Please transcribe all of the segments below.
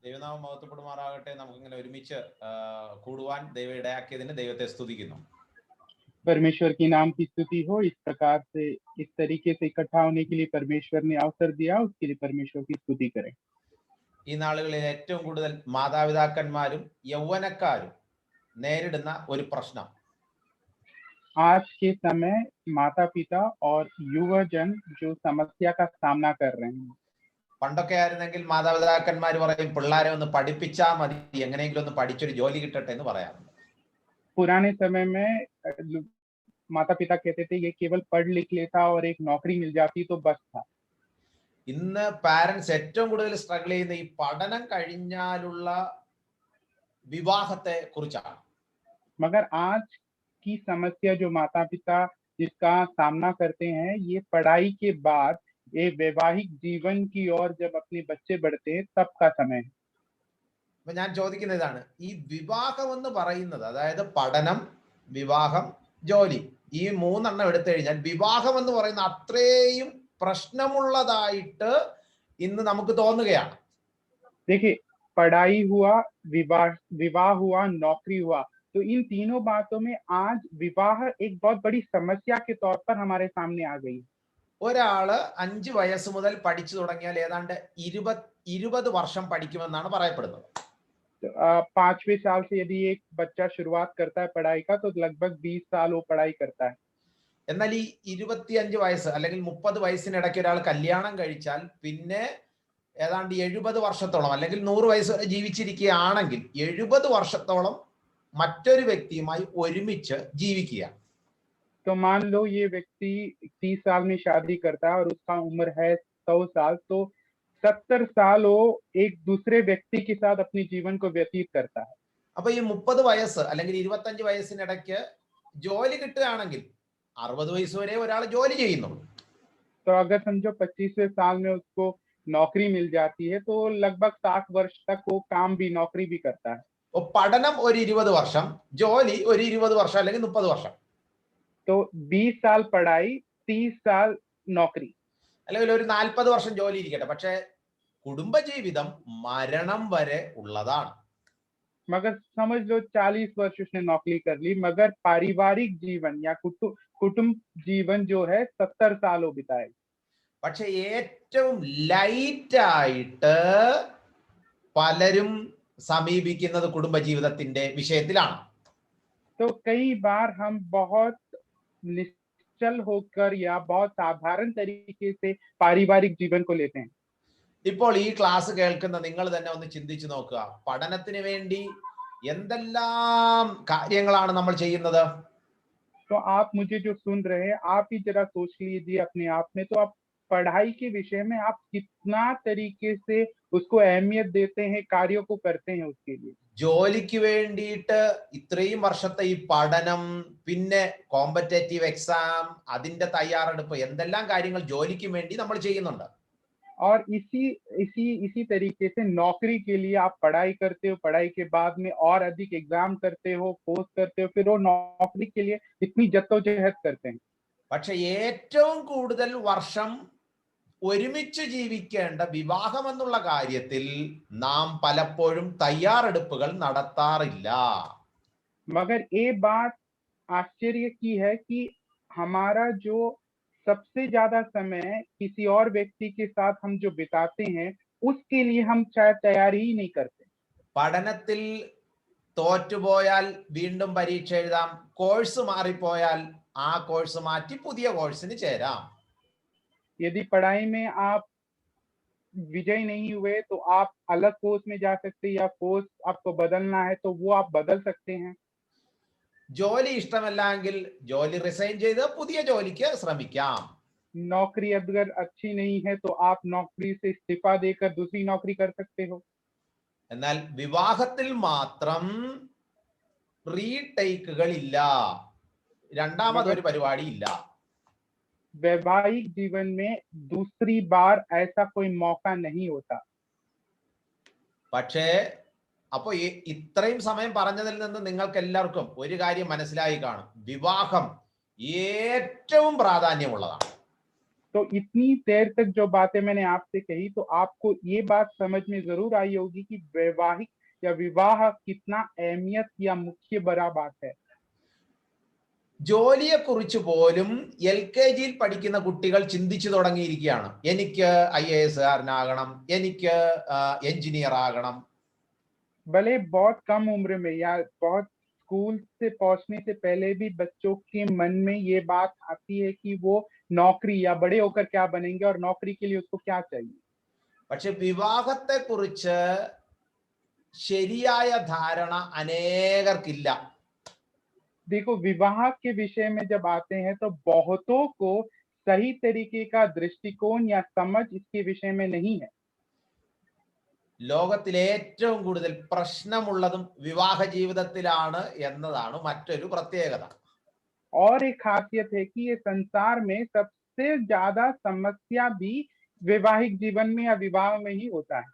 ദൈവനാമം മഹത്വപ്പെടുമാറാകട്ടെ. നമുക്കിങ്ങനെ ഒരുമിച്ച് കൂടുവാൻ ദൈവം ഇടയാക്കിയതിന് ദൈവത്തെ സ്തുതിക്കുന്നു. परमेश्वर की नाम की स्तुति हो। इस प्रकार से इस तरीके से इकट्ठा होने के लिए परमेश्वर ने अवसर दिया, उसके लिए परमेश्वर की स्तुति करें। ഈ നാളുകളിൽ ഏറ്റവും കൂടുതൽ മാതാപിതാക്കന്മാരും യൗവനക്കാരും നേരിടുന്ന ഒരു പ്രശ്നം, आज के समय माता पिता और युवजन जो समस्या का सामना कर रहे हैं। പണ്ടൊക്കെ ആയിരുന്നെങ്കിൽ മാതാപിതാക്കന്മാർ പറയും പിള്ളേരെ ഒന്ന് പഠിപ്പിച്ചാൽ മതി, എങ്ങനെയെങ്കിലും ഒന്ന് പഠിച്ചൊരു ജോലി കിട്ടട്ടെ എന്ന് പറയാറുണ്ട്. पुराने समय में माता पिता कहते थे ये केवल पढ़ लिख लेता और एक नौकरी मिल जाती तो बस था। ഇന്ന് പാരന്റ്സ് ഏറ്റവും കൂടുതൽ സ്ട്രഗിൾ ചെയ്യുന്ന ഈ പഠനം കഴിഞ്ഞാലുള്ള വിവാഹത്തെ കുറിച്ചാണ്. मगर आज की समस्या जो माता पिता जिसका सामना करते हैं, ये पढ़ाई के बाद ये वैवाहिक जीवन की ओर जब अपने बच्चे बढ़ते हैं तब का समय है। അപ്പൊ ഞാൻ ചോദിക്കുന്ന ഇതാണ്, ഈ വിവാഹം എന്ന് പറയുന്നത്, അതായത് പഠനം, വിവാഹം, ജോലി, ഈ മൂന്നെണ്ണം എടുത്തു കഴിഞ്ഞാൽ വിവാഹം എന്ന് പറയുന്ന അത്രയും പ്രശ്നമുള്ളതായിട്ട് ഇന്ന് നമുക്ക് തോന്നുകയാണ്. देखिए, पढ़ाई हुआ, विवाह हुआ, नौकरी हुआ, तो इन तीनों बातों में आज विवाह एक बहुत बड़ी समस्या के तौर पर हमारे सामने आ गई। ഒരാള് 5 വയസ്സ് മുതൽ പഠിച്ചു തുടങ്ങിയാൽ ഏതാണ്ട് 20 വർഷം പഠിക്കുമെന്നാണ് പറയപ്പെടുന്നത്. 5वें साल से यदि एक बच्चा शुरुआत करता है पढ़ाई का, तो लगभग 20 साल वो पढ़ाई करता है। എന്നാൽ ഈ 25 വയസ്സ് അല്ലെങ്കിൽ 30 വയസ്സിനിടയ്ക്ക് ഒരാൾ കല്യാണം കഴിച്ചാൽ പിന്നെ ഏതാണ്ട് 70 വർഷത്തോളം അല്ലെങ്കിൽ 100 വയസ്സ് വരെ ജീവിച്ചിരിക്കുകയാണെങ്കിൽ 70 വർഷത്തോളം മറ്റൊരു വ്യക്തിയുമായി ഒരുമിച്ച് ജീവിക്കുക. तो मान लो ये व्यक्ति 30 साल में शादी करता है और उसका उम्र है 100 साल, तो 70 साल वो एक दूसरे व्यक्ति के साथ अपने जीवन को व्यतीत करता है। അപ്പൊ ഈ 30 വയസ്സ് അല്ലെങ്കിൽ 25 വയസ്സിനിടയ്ക്ക് ജോലി കിട്ടുകയാണെങ്കിൽ 60 വയസ്സ് വരെ ഒരാൾ ജോലി ചെയ്യുന്നുള്ളൂ. तो अगर समझो 25वें साल में उसको नौकरी मिल जाती है, तो लगभग 60 वर्ष तक वो काम भी नौकरी भी करता है। പഠനം ഒരു 20 വർഷം, ജോലി ഒരു 20 വർഷം അല്ലെങ്കിൽ 30 വർഷം. तो 20 साल पढ़ाई, 30 साल नौकरी, അല്ലെങ്കിൽ ഒരു 40 വർഷം ജോലി ഇരിക്കട്ടെ, പക്ഷെ കുടുംബജീവിതം മരണം വരെ ഉള്ളതാണ്. मगर समझ लो 40 वर्ष उसने नौकरी कर ली, मगर पारिवारिक जीवन या कुटुंब जीवन जो है 70 साल वो बिताए। പക്ഷെ ഏറ്റവും ലൈറ്റ് ആയിട്ട് പലരും സമീപിക്കുന്നത് കുടുംബജീവിതത്തിന്റെ വിഷയത്തിലാണ്. तो कई बार हम बहुत निश्चल होकर या बहुत साधारण तरीके से पारिवारिक जीवन को लेते हैं। ഇപ്പോൾ ഈ ക്ലാസ് കേൾക്കുന്ന നിങ്ങൾ തന്നെ ഒന്ന് ചിന്തിച്ചു നോക്കുക, പഠനത്തിന് വേണ്ടി എന്തെല്ലാം കാര്യങ്ങളാണ് നമ്മൾ ചെയ്യുന്നത്? तो आप मुझे जो सुन रहे हैं, आप ही जरा सोच लीजिए अपने आप में, तो आप पढ़ाई के विषय में आप कितना तरीके से उसको अहमियत देते हैं, कार्यों को करते हैं उसके लिए। ജോലിക്ക് വേണ്ടിയിട്ട് ഇത്രയും വർഷത്തെ ഈ പഠനം, പിന്നെ കോമ്പറ്റേറ്റീവ് എക്സാം, അതിന്റെ തയ്യാറെടുപ്പ്, എന്തെല്ലാം കാര്യങ്ങൾ ജോലിക്ക് വേണ്ടി നമ്മൾ ചെയ്യുന്നുണ്ട്. और इसी तरीके से नौकरी के लिए आप पढ़ाई करते हो, पढ़ाई के बाद में और अधिक एग्जाम करते हो, कोर्स करते हो, फिर वो नौकरी के लिए इतनी जद्दोजहद करते हैं। പക്ഷെ ഏറ്റവും കൂടുതൽ വർഷം ഒരുമിച്ച് ജീവിക്കേണ്ട വിവാഹം എന്നുള്ള കാര്യത്തിൽ നാം പലപ്പോഴും തയ്യാറെടുപ്പുകൾ നടത്താറില്ല. मगर ये बात आश्चर्य की है कि हमारा जो सबसे ज्यादा समय किसी और व्यक्ति के साथ हम जो बिताते हैं, उसके लिए हम शायद तैयारी ही नहीं करते। പഠനത്തിൽ തോറ്റുപോയാൽ വീണ്ടും പരീക്ഷ എഴുതാം, കോഴ്സ് മാറിപ്പോയാൽ ആ കോഴ്സ് മാറ്റി പുതിയ കോഴ്സിന് ചേരാം. यदि पढ़ाई में आप विजय नहीं हुए तो आप अलग कोर्स में जा सकते हैं, या कोर्स आपको बदलना है तो वो आप बदल सकते हैं। ജോലി ഇഷ്ടമല്ലെങ്കിൽ ജോലി റിസൈൻ ചെയ്ത് പുതിയ ജോലിക്ക് ശ്രമിക്കാം. नौकरी अगर अच्छी नहीं है तो आप नौकरी से इस्तीफा देकर दूसरी नौकरी कर सकते हो। എന്നാൽ വിവാഹത്തിൽ മാത്രം റീടേക്കുകൾ ഇല്ല, രണ്ടാമതൊരു പരിപാടി ഇല്ല. वैवाहिक जीवन में दूसरी बार ऐसा कोई मौका नहीं होता। പക്ഷേ അപ്പൊ ഇത്രയും സമയം പറഞ്ഞതിൽ നിന്ന് നിങ്ങൾക്ക് എല്ലാവർക്കും ഒരു കാര്യം മനസ്സിലായി കാണും, വിവാഹം ഏറ്റവും പ്രാധാന്യമുള്ളതാണ്. तो इतनी देर तक जो बातें मैंने आपसे कही, तो आपको ये बात समझ में जरूर आई होगी कि वैवाहिक या विवाह कितना अहमियत या मुख्य बड़ा बात है। ജോലിയെ കുറിച്ച് പോലും LKG പഠിക്കുന്ന കുട്ടികൾ ചിന്തിച്ചു തുടങ്ങിയിരിക്കുകയാണ്. എനിക്ക് IAS കാരനാകണം, എനിക്ക് എഞ്ചിനീയർ ആകണം. भले बहुत कम उम्र में या बहुत स्कूल से पहुंचने से पहले भी बच्चों के मन में ये बात आती है कि वो नौकरी या बड़े होकर क्या बनेंगे और नौकरी के लिए उसको क्या चाहिए। പക്ഷെ വിവാഹത്തെ കുറിച്ച് ശരിയായ ധാരണ അനേകർക്കില്ല. देखो, विवाह के विषय में जब आते हैं तो बहुतों को सही तरीके का दृष्टिकोण या समझ इसके विषय में नहीं है। ലോകത്തിൽ ഏറ്റവും കൂടുതൽ പ്രശ്നമുള്ളതും വിവാഹ ജീവിതത്തിലാണ് എന്നതാണ് മറ്റൊരു പ്രത്യേകത. और एक खासियत है कि ये संसार में सबसे ज्यादा समस्या भी वैवाहिक जीवन में या विवाह में ही होता है।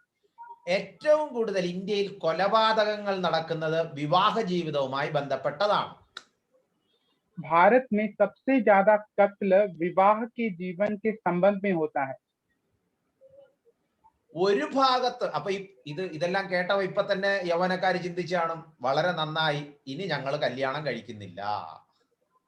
ഏറ്റവും കൂടുതൽ ഇന്ത്യയിൽ കൊലപാതകങ്ങൾ നടക്കുന്നത് വിവാഹ ജീവിതവുമായി ബന്ധപ്പെട്ടതാണ്. भारत में सबसे ज्यादा कत्ल विवाह के जीवन के संबंध में होता है। ഒരു ഭാഗത്ത് അപ്പൊ ഇതെല്ലാം കേട്ടവ ഇപ്പൊ തന്നെ യൗവനക്കാര് ചിന്തിച്ചാണ്, വളരെ നന്നായി, ഇനി ഞങ്ങൾ കല്യാണം കഴിക്കുന്നില്ല.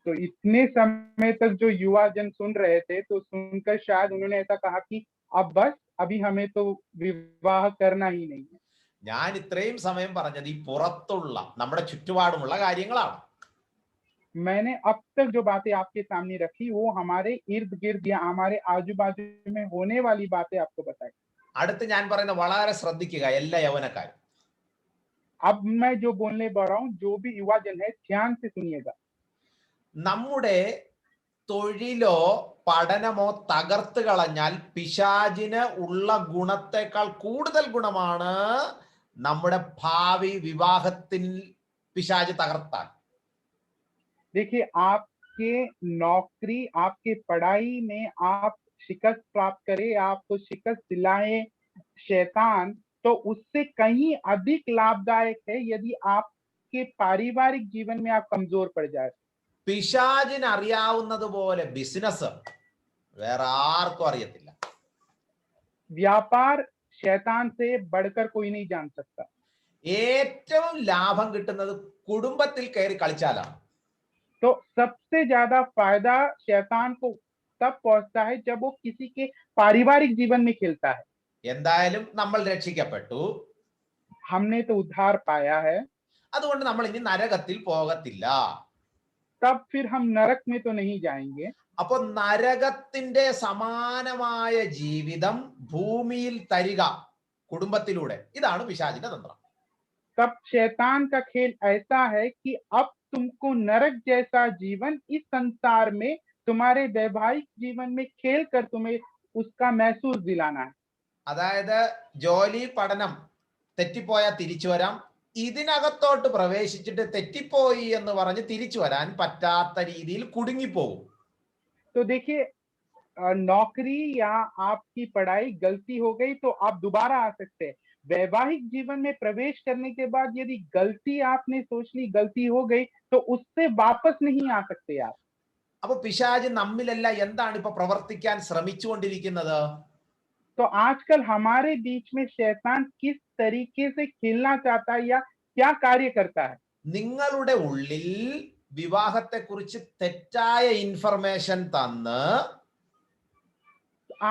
तो इतने समय तक जो युवा जन सुन रहे थे, तो सुनकर शायद उन्होंने ऐसा कहा कि अब बस, अभी हमें तो विवाह करना ही नहीं है। ഞാൻ ഇത്രയും സമയം പറഞ്ഞത് ഈ പുറത്തുള്ള നമ്മുടെ ചുറ്റുപാടുമുള്ള കാര്യങ്ങളാണ്. मैंने अब तक जो बातें आपके सामने रखी वो हमारे इर्द गिर्द या हमारे आजू बाजू में होने वाली बातें आपको बताई। അടുത്ത് ഞാൻ പറയുന്നത് വളരെ ശ്രദ്ധിക്കുക എല്ലാ യൗവനക്കാരും. अब मैं जो बोलने जा रहा हूँ, जो भी युवा जन है ध्यान से सुनिएगा। നമ്മുടെ തൊഴിലോ പഠനമോ തകർത്ത് കളഞ്ഞാൽ പിശാചിന് ഉള്ള ഗുണത്തെക്കാൾ കൂടുതൽ ഗുണമാണ് നമ്മുടെ ഭാവി വിവാഹത്തിൽ പിശാച് തകർത്താൽ. देखिए, आपके नौकरी, आपके पढ़ाई में आप शिकस्त प्राप्त करे, आपको शिकस्त दिलाए शैतान, तो उससे कहीं अधिक लाभदायक है यदि आपके पारिवारिक जीवन में आप कमजोर पड़ जाए। പിശാചിന് അറിയാവുന്നതുപോലെ ബിസിനസ് വേറെ ആർക്കും അറിയത്തില്ല. व्यापार शैतान से बढ़कर कोई नहीं जान सकता। ഏറ്റവും ലാഭം കിട്ടുന്നത് കുടുംബത്തിൽ കയറി കളിച്ചാലാണ്. तो सबसे ज्यादा फायदा शैतान को तब पहुंचता है जब वो किसी के पारिवारिक जीवन में खेलता है। എന്തായാലും നമ്മൾ രക്ഷിക്കപ്പെട്ടു, हमने तो उद्धार पाया है, അതുകൊണ്ട് നമ്മൾ ഇനി നരകത്തിൽ പോകത്തില്ല. तब फिर हम नरक में तो नहीं जाएंगे। അപ്പൊ നരകത്തിന്റെ സമാനമായ ജീവിതം ഭൂമിയിൽ തരിക കുടുംബത്തിലൂടെ, ഇതാണ് പിശാചിന്റെ തന്ത്രം. तब शैतान का खेल ऐसा है कि अब तुमको नरक जैसा जीवन इस संसार में तुम्हारे वैवाहिक जीवन में खेल कर तुम्हें उसका महसूस दिलाना है। അതായത് ജോലി പഠനം തെറ്റിപ്പോയാൽ തിരിച്ചു വരാം, ഇതിനകത്തോട്ട് പ്രവേശിച്ചിട്ട് തെറ്റിപ്പോയി എന്ന് പറഞ്ഞ് തിരിച്ചു വരാൻ പറ്റാത്ത രീതിയിൽ കുടുങ്ങിപ്പോകും. तो देखिए, नौकरी या आपकी पढ़ाई गलती हो गई तो आप दोबारा आ सकते हैं। वैवाहिक जीवन में प्रवेश करने के बाद यदि गलती आपने सोच ली, गलती हो गई, तो उससे वापस नहीं आ सकते आप। അപ്പൊ പിശാച് നമ്മിലല്ല എന്താണ് ഇപ്പൊ പ്രവർത്തിക്കാൻ ശ്രമിച്ചുകൊണ്ടിരിക്കുന്നത്? तो आजकल हमारे बीच में शैतान किस तरीके से खेलना चाहता है या क्या कार्य करता है? നിങ്ങളുടെ ഉള്ളിൽ വിവാഹത്തെക്കുറിച്ച് തെറ്റായ ഇൻഫർമേഷൻ തന്ന്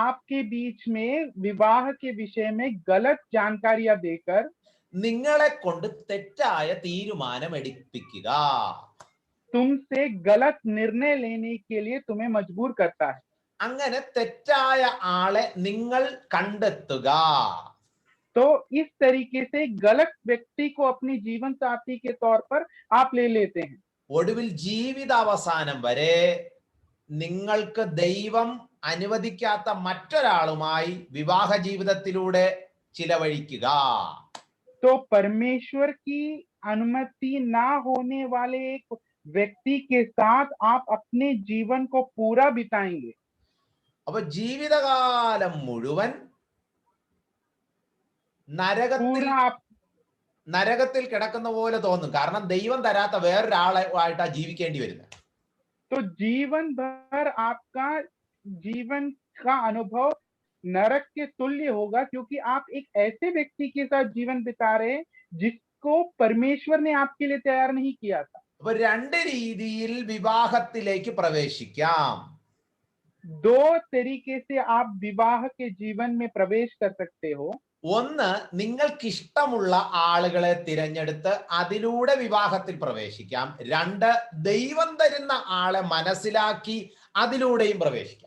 आपके बीच में विवाह के विषय में गलत जानकारियां देकर നിങ്ങളെ കൊണ്ട് തെറ്റായ തീരുമാനം എടുപ്പിക്കുക. तुमसे गलत निर्णय लेने के लिए तुम्हें मजबूर करता है। അങ്ങനെ തെറ്റായ ആളെ നിങ്ങൾ കണ്ടെത്തുക. तो इस तरीके से गलत व्यक्ति को अपनी जीवन साथी के तौर पर आप ले लेते हैं। ഒടുവിൽ ജീവിതാവസാനം വരെ നിങ്ങൾക്ക് ദൈവം അനുവദിക്കാത്ത മറ്റൊരാളുമായി വിവാഹ ജീവിതത്തിലൂടെ ചിലവഴിക്കുക. तो परमेश्वर की अनुमति ना होने वाले एक व्यक्ति के साथ आप अपने जीवन को पूरा बिताएंगे। അപ്പൊ ജീവിതകാലം മുഴുവൻ നരകത്തിൽ കിടക്കുന്ന പോലെ തോന്നും. കാരണം ദൈവം തരാത്ത വേറൊരാളായിട്ടാ ജീവിക്കേണ്ടി വരുന്നത്. तो जीवन भर आपका जीवन का अनुभव नरक के तुल्य होगा, क्योंकि आप एक ऐसे व्यक्ति के साथ जीवन बिता रहे हैं जिसको परमेश्वर ने आपके लिए तैयार नहीं किया था। അപ്പൊ രണ്ട് രീതിയിൽ വിവാഹത്തിലേക്ക് പ്രവേശിക്കാം. दो तरीके से आप विवाह के जीवन में प्रवेश कर सकते हो. ഒന്ന്, നിങ്ങൾക്ക് ഇഷ്ടമുള്ള ആളുകളെ തിരഞ്ഞെടുത്ത് അതിലൂടെ വിവാഹത്തിൽ പ്രവേശിക്കാം. രണ്ട്, ദൈവം തരുന്ന ആളെ മനസ്സിലാക്കി അതിലൂടെയും പ്രവേശിക്കാം.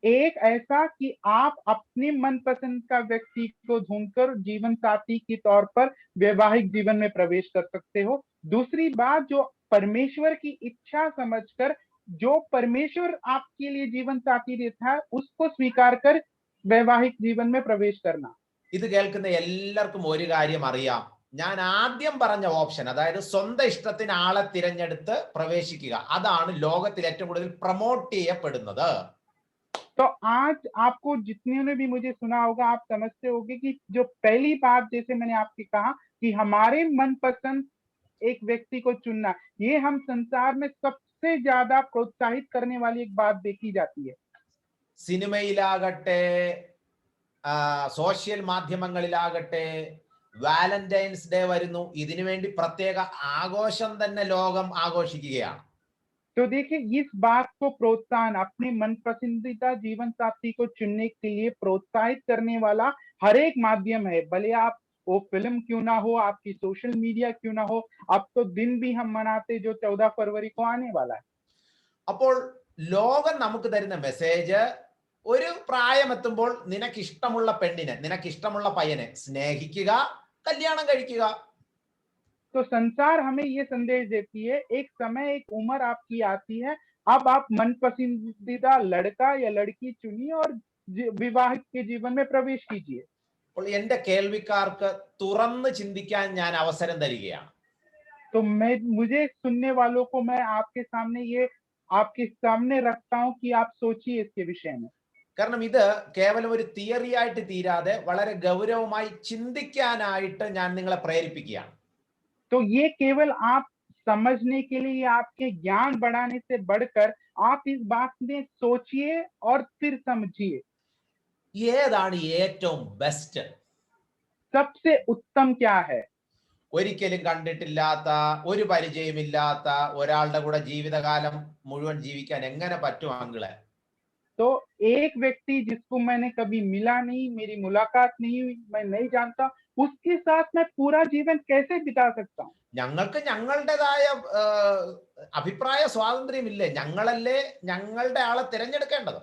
एक ऐसा कि आप अपने मनपसंद का व्यक्ति को ढूंढकर जीवन साथी के तौर पर वैवाहिक जीवन में प्रवेश कर सकते हो. दूसरी बात, जो परमेश्वर की इच्छा समझकर जो परमेश्वर आपके लिए जीवन साथी देता है उसको स्वीकार कर वैवाहिक जीवन में प्रवेश करना. ഇത് കേൾക്കുന്ന എല്ലാവർക്കും ഒരു കാര്യം അറിയാം. ഞാൻ ആദ്യം പറഞ്ഞ ഓപ്ഷൻ, അതായത് സ്വന്തം ഇഷ്ടത്തിന് ആളെ തിരഞ്ഞെടുത്ത് പ്രവേശിക്കുക, അതാണ് ലോകത്തിൽ ഏറ്റവും കൂടുതൽ പ്രൊമോട്ട് ചെയ്യപ്പെടുന്നത്. तो आज आपको जितने ने भी मुझे सुना होगा, आप समझते होंगे कि जो पहली बात, जैसे मैंने आपसे कहा कि हमारे मनपसंद एक व्यक्ति को चुनना, ये हम संसार में सबसे ज्यादा प्रोत्साहित करने वाली एक बात देखी जाती है. സിനിമയിലാകട്ടെ, സോഷ്യൽ മാധ്യമങ്ങളിലാകട്ടെ, വാലന്റൈൻസ് ഡേ വരുന്നു, ഇതിനു വേണ്ടി പ്രത്യേക ആഘോഷം തന്നെ ലോകം ആഘോഷിക്കുകയാണ്. तो देखिए, इस बात को प्रोत्साहन, अपने मन पसंदीदा जीवन साथी को चुनने के लिए प्रोत्साहित करने वाला हर एक माध्यम है. भले आप वो फिल्म क्यों ना हो, आपकी सोशल मीडिया क्यों ना हो, अब तो दिन भी हम मनाते जो 14 फरवरी को आने वाला है. അപ്പോൾ ലോകം നമുക്ക് തരുന്ന മെസ്സേജ്, ഒരു പ്രായമെത്തുമ്പോൾ നിനക്കിഷ്ടമുള്ള പെണ്ണിനെ, നിനക്കിഷ്ടമുള്ള പയ്യനെ സ്നേഹിക്കുക, കല്യാണം കഴിക്കുക. तो संसार हमें ये संदेश देती है, एक समय, एक उम्र आपकी आती है, अब आप मन पसंदीदा लड़का या लड़की चुनिए और विवाह के जीवन में प्रवेश कीजिए. അപ്പോൾ എന്റെ കേൾവിക്കാർക്ക് തുറന്ന് ചിന്തിക്കാൻ ഞാൻ അവസരം തരികയാണ്. तो मुझे सुनने वालों को मैं आपके सामने रखता हूं कि आप सोचिए इसके विषय में. കാരണം ഇത് കേവലം ഒരു തിയറി ആയിട്ട് തീരാതെ വളരെ ഗൗരവമായി ചിന്തിക്കാനായിട്ട് ഞാൻ നിങ്ങളെ പ്രേരിപ്പിക്കുകയാണ്. तो ये केवल आप समझने के लिए, आपके ज्ञान बढ़ाने से बढ़कर आप इस बात में सोचिए और फिर समझिए. ഏതാണ് ഏറ്റവും ബെസ്റ്റ്? सबसे उत्तम क्या है? ഒരിക്കലും കണ്ടിട്ടില്ലാത്ത, ഒരു പരിചയമില്ലാത്ത ഒരാളുടെ കൂടെ ജീവിതകാലം മുഴുവൻ ജീവിക്കാൻ എങ്ങനെ പറ്റും അങ്കിളെ? तो एक व्यक्ति जिसको मैंने कभी मिला नहीं, मेरी मुलाकात नहीं हुई, मैं नहीं जानता, उसके साथ मैं पूरा जीवन कैसे बिता सकता हूँ? ഞങ്ങൾക്ക് ഞങ്ങളുടേതായ അഭിപ്രായ സ്വാതന്ത്ര്യമില്ലേ? ഞങ്ങളല്ലേ ഞങ്ങളുടെ ആളെ തിരഞ്ഞെടുക്കേണ്ടത്?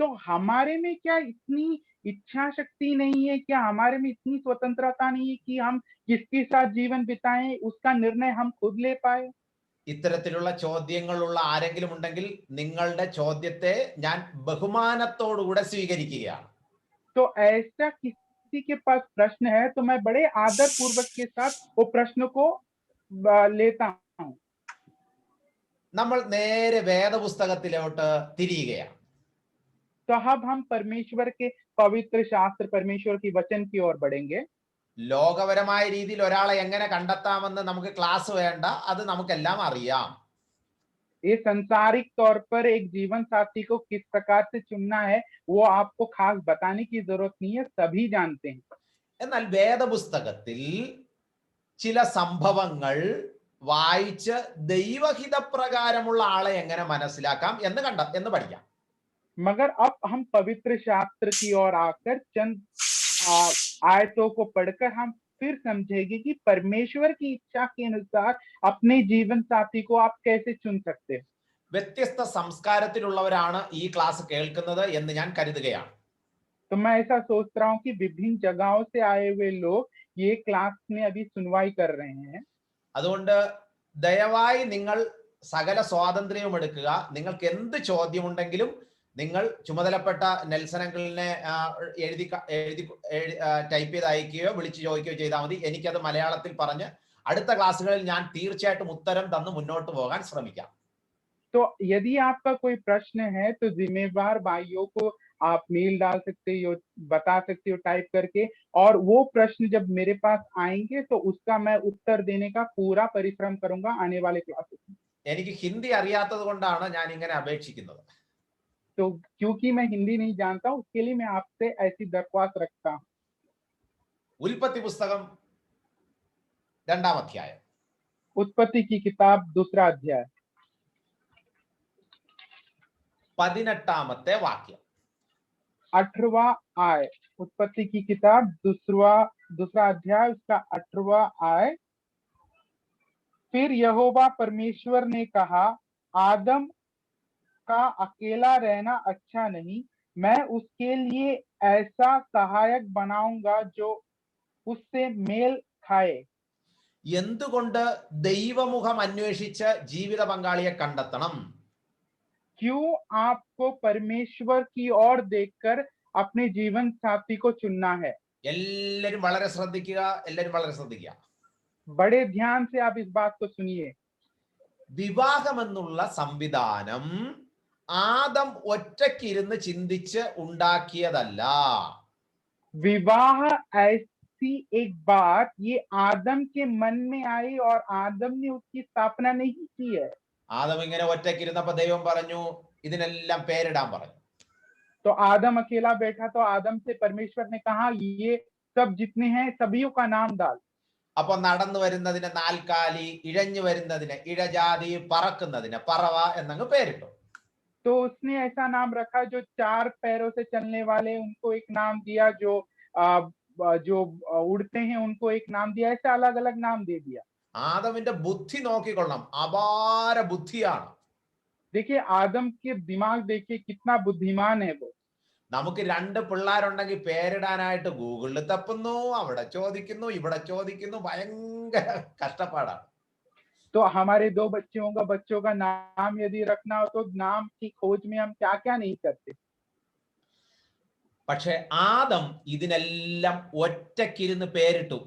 तो हमारे में क्या इतनी इच्छा शक्ति नहीं है? क्या हमारे में इतनी स्वतंत्रता नहीं है कि हम किसके साथ जीवन बिताएं, उसका निर्णय हम खुद ले पाए? ഇത്തരത്തിലുള്ള ചോദ്യങ്ങളുള്ള ആരെങ്കിലും ഉണ്ടെങ്കിൽ നിങ്ങളുടെ ചോദ്യത്തെ ഞാൻ ബഹുമാനത്തോടുകൂടെ സ്വീകരിക്കുകയാണ്. तो ऐसा किसी के पास प्रश्न है तो मैं बड़े आदर पूर्वक के साथ वो प्रश्न को लेता हूं. നമ്മൾ നേരെ വേദപുസ്തകത്തിലോട്ട് തിരിയുകയാണ്. तो अब हम परमेश्वर के पवित्र शास्त्र, परमेश्वर की वचन की ओर बढ़ेंगे. ലോകപരമായ രീതിയിൽ ഒരാളെ എങ്ങനെ കണ്ടെത്താമെന്ന് നമുക്ക് ക്ലാസ് വേണ്ട, അത് നമുക്കെല്ലാം അറിയാം. ये संसारिक तौर पर एक जीवन साथी को किस प्रकार से चुनना है वो आपको खास बताने की जरूरत नहीं है, सभी जानते हैं. എന്നാൽ വേദപുസ്തകത്തിൽ ചില സംഭവങ്ങൾ വായിച്ച് ദൈവഹിതപ്രകാരമുള്ള ആളെ എങ്ങനെ മനസ്സിലാക്കാം എന്ന് പഠിക്കാം. मगर अब हम पवित्र शास्त्र की ओर आकर चंद आयतों को पढ़कर हम फिर समझेंगे कि परमेश्वर की इच्छा के अनुसार अपने जीवन साथी को आप कैसे चुन सकते हो. വ്യത്യസ്ത സംസ്കാരത്തിലുള്ളവരാണ് ഈ ക്ലാസ് കേൾക്കുന്നത് എന്ന് ഞാൻ കരുതുകയാണ്. तो मैं ऐसा सोच रहा हूँ कि विभिन्न जगहों से आए हुए लोग ये क्लास में अभी सुनवाई कर रहे हैं. അതുകൊണ്ട് ദയവായി നിങ്ങൾ സകല സ്വാതന്ത്ര്യവും എടുക്കുക. നിങ്ങൾക്ക് എന്ത് ചോദ്യമുണ്ടെങ്കിലും നിങ്ങൾ ചുമതലപ്പെട്ട നെൽസൺ അങ്കിളിനെ എഴുതി ടൈപ്പ് ചെയ്ത് അയക്കുകയോ വിളിച്ച് ചോദിക്കുകയോ ചെയ്താൽ മതി. എനിക്കത് മലയാളത്തിൽ പറഞ്ഞ് അടുത്ത ക്ലാസ്സുകളിൽ ഞാൻ തീർച്ചയായിട്ടും ഉത്തരം തന്ന് മുന്നോട്ട് പോകാൻ ശ്രമിക്കാം. तो यदि आपका कोई प्रश्न है तो जिम्मेवार भाइयों को आप मेल डाल सकते हो, बता सकते हो टाइप करके, और वो प्रश्न जब मेरे पास आएंगे तो उसका मैं उत्तर देने का पूरा परिश्रम करूंगा आने वाले क्लासेस में. എനിക്ക് ഹിന്ദി അറിയാത്തത് കൊണ്ടാണ് ഞാൻ ഇങ്ങനെ അപേക്ഷിക്കുന്നത്. तो क्योंकि मैं हिंदी नहीं जानता हूं, उसके लिए मैं आपसे ऐसी दरख्वास्त रखता हूं। ഉൽപ്പത്തി പുസ്തകം 2-ാം അധ്യായം उत्पत्ति की किताब 2 अध्याय 18-ാമത്തെ വാക്യം. 18वां आय। उत्पत्ति की किताब दूसरा अध्याय उसका 18वां आय। फिर यहोवा परमेश्वर ने कहा, आदम का अकेला रहना अच्छा नहीं, मैं उसके लिए ऐसा सहायक बनाऊंगा जो उससे मेल खाए। എന്തുകൊണ്ട് ദൈവമുഖം അന്വേഷിച്ച് ജീവിത പങ്കാളിയെ കണ്ടെത്തണം? क्यों आपको परमेश्वर की ओर देखकर अपने जीवन साथी को चुनना है? എല്ലാരും വളരെ ശ്രദ്ധിക്കുക, എല്ലാരും വളരെ ശ്രദ്ധിക്കുക. बड़े ध्यान से आप इस बात को सुनिए। വിവാഹം എന്നുള്ള സംവിധാനം ആദം ഒറ്റയ്ക്കിരുന്ന് ചിന്തിച്ച് ഉണ്ടാക്കിയതല്ല. विवाह ऐसी एक बात ये आदम के मन में आई और आदम ने उसकी स्थापना नहीं की है। ആദം ഇങ്ങനെ ഒറ്റയ്ക്കിരുന്നപ്പോ ദൈവം പറഞ്ഞു ഇതിനെല്ലാം പേരിടാൻ പറഞ്ഞു. तो आदम अकेला बैठा तो आदम से परमेश्वर ने कहा, ये सब जितने हैं सभियों का नाम डाल। അപ്പൊ നടന്നു വരുന്നതിന് നാൽക്കാലി, ഇഴഞ്ഞു വരുന്നതിന് ഇഴജാതി, പറക്കുന്നതിന് പറവ എന്നങ്ങ് പേരിട്ടു. तो उसने ऐसा नाम रखा, जो 4 पैरों से चलने वाले उनको एक नाम दिया, जो उड़ते हैं उनको एक नाम दिया, ऐसे अलग अलग नाम दे दिया। ആദമിന്റെ ബുദ്ധി നോക്കിക്കൊള്ളണം, അപാര ബുദ്ധിയാണ്. देखिए आदम के दिमाग देखिए कितना बुद्धिमान है वो। നമുക്ക് 2 പിള്ളേരുണ്ടെങ്കിൽ പേരിടാനായിട്ട് ഗൂഗിളിൽ തപ്പുന്നു, അവിടെ ചോദിക്കുന്നു, ഇവിടെ ചോദിക്കുന്നു, ഭയങ്കര കഷ്ടപ്പാടാണ്. तो हमारे 2 बच्चों का नाम यदि रखना हो तो नाम की खोज में हम क्या क्या नहीं करते। പക്ഷെ ആദം ഇതിനെല്ലാം ഒറ്റയ്ക്കിരുന്ന് പേരിട്ടു.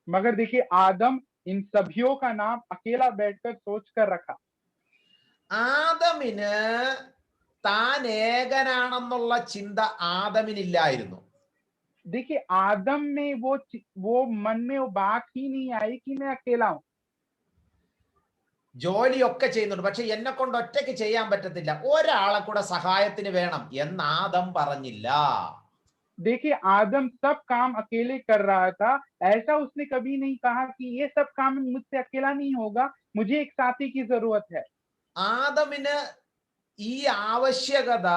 मगर देखिए आदम इन सभियों का नाम अकेला बैठकर सोचकर रखा। ആദമിന് താൻ ഏകനാണെന്നുള്ള ചിന്ത ആദമിനില്ലായിരുന്നു. देखिए आदम में वो मन में वो बात ही नहीं आई कि मैं अकेला हूं। ജോലിയൊക്കെ ചെയ്യുന്നുണ്ട്, പക്ഷെ എന്നെ കൊണ്ട് ഒറ്റയ്ക്ക് ചെയ്യാൻ പറ്റത്തില്ല, ഒരാളെ കൂടെ സഹായത്തിന് വേണം എന്ന് ആദം പറഞ്ഞില്ല. देखिए आदम सब काम अकेले कर रहा था, ऐसा उसने कभी नहीं कहा कि ये सब काम मुझसे अकेला नहीं होगा, मुझे एक साथी की जरूरत है। ആദമിന് ഈ ആവശ്യകത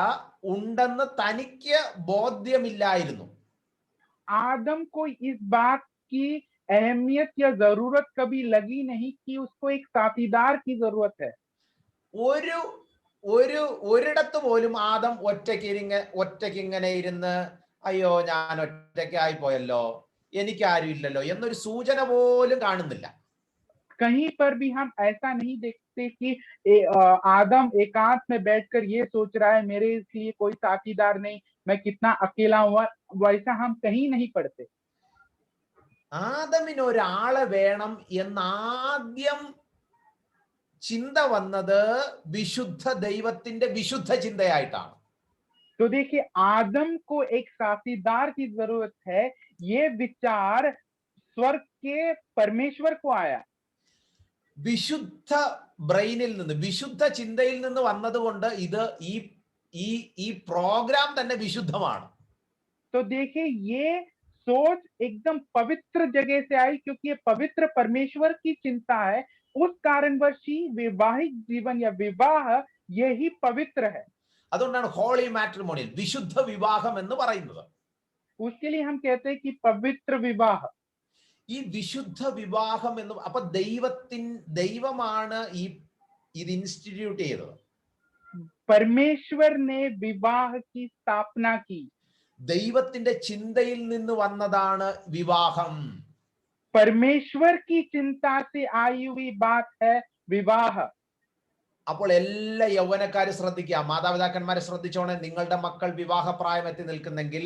ഉണ്ടെന്ന് തനിക്ക് ബോധ്യമില്ലായിരുന്നു. आदम को इस बात की अहमियत या जरूरत कभी लगी नहीं कि उसको एक साथीदार की जरूरत है। ഒരു ഒരു ഒരിടത്ത് പോലും ആദം ഒറ്റയ്ക്കിങ്ങനെ ഇരുന്ന് അയ്യോ ഞാൻ ഒറ്റയ്ക്കായി പോയല്ലോ, എനിക്കാരും ഇല്ലല്ലോ എന്നൊരു സൂചന പോലും കാണുന്നില്ല. कहीं पर भी हम ऐसा नहीं देखते कि आदम एकांत में बैठकर ये सोच रहा है मेरे इसलिए कोई साथीदार नहीं, मैं कितना अकेला हुआ, वैसा हम कहीं नहीं पढ़ते। ആദമിന് ഒരാളെ വേണം എന്നാദ്യം ചിന്ത വന്നത് വിശുദ്ധ ദൈവത്തിന്റെ വിശുദ്ധ ചിന്തയായിട്ടാണ്. तो देखिए आदम को एक साथीदार की जरूरत है, ये विचार स्वर्ग के परमेश्वर को आया। വിശുദ്ധ ബ്രെയിനിൽ നിന്ന്, വിശുദ്ധ ചിന്തയിൽ നിന്ന് വന്നതുകൊണ്ട് ഇത് ഈ പ്രോഗ്രാം തന്നെ വിശുദ്ധമാണ്. तो देखिए ये सोच एकदम पवित्र जगह से आई, क्योंकि ये पवित्र परमेश्वर की चिंता है, उस कारणवश ही वैवाहिक जीवन या विवाह यही पवित्र है। അതുകൊണ്ടാണ് ഹോളി മാട്രിമോണിയൽ, വിശുദ്ധ വിവാഹം എന്ന് പറയുന്നത്. उसके लिए हम कहते हैं कि पवित्र विवाह। ഈ വിശുദ്ധ വിവാഹം എന്ന് അപ്പൊ ദൈവമാണ് ഇത് ഇൻസ്റ്റിറ്റ്യൂട്ട് ചെയ്തത്. परमेश्वर ने विवाह की स्थापना की। ദൈവത്തിന്റെ ചിന്തയിൽ നിന്ന് വന്നതാണ് വിവാഹം. परमेश्वर की चिंता से आई हुई बात है विवाह। അപ്പോൾ എല്ലാ യൗവനക്കാരും ശ്രദ്ധിക്കുക, മാതാപിതാക്കന്മാരെ ശ്രദ്ധിച്ചോണേ, നിങ്ങളുടെ മക്കൾ വിവാഹപ്രായം എത്തി നിൽക്കുന്നെങ്കിൽ,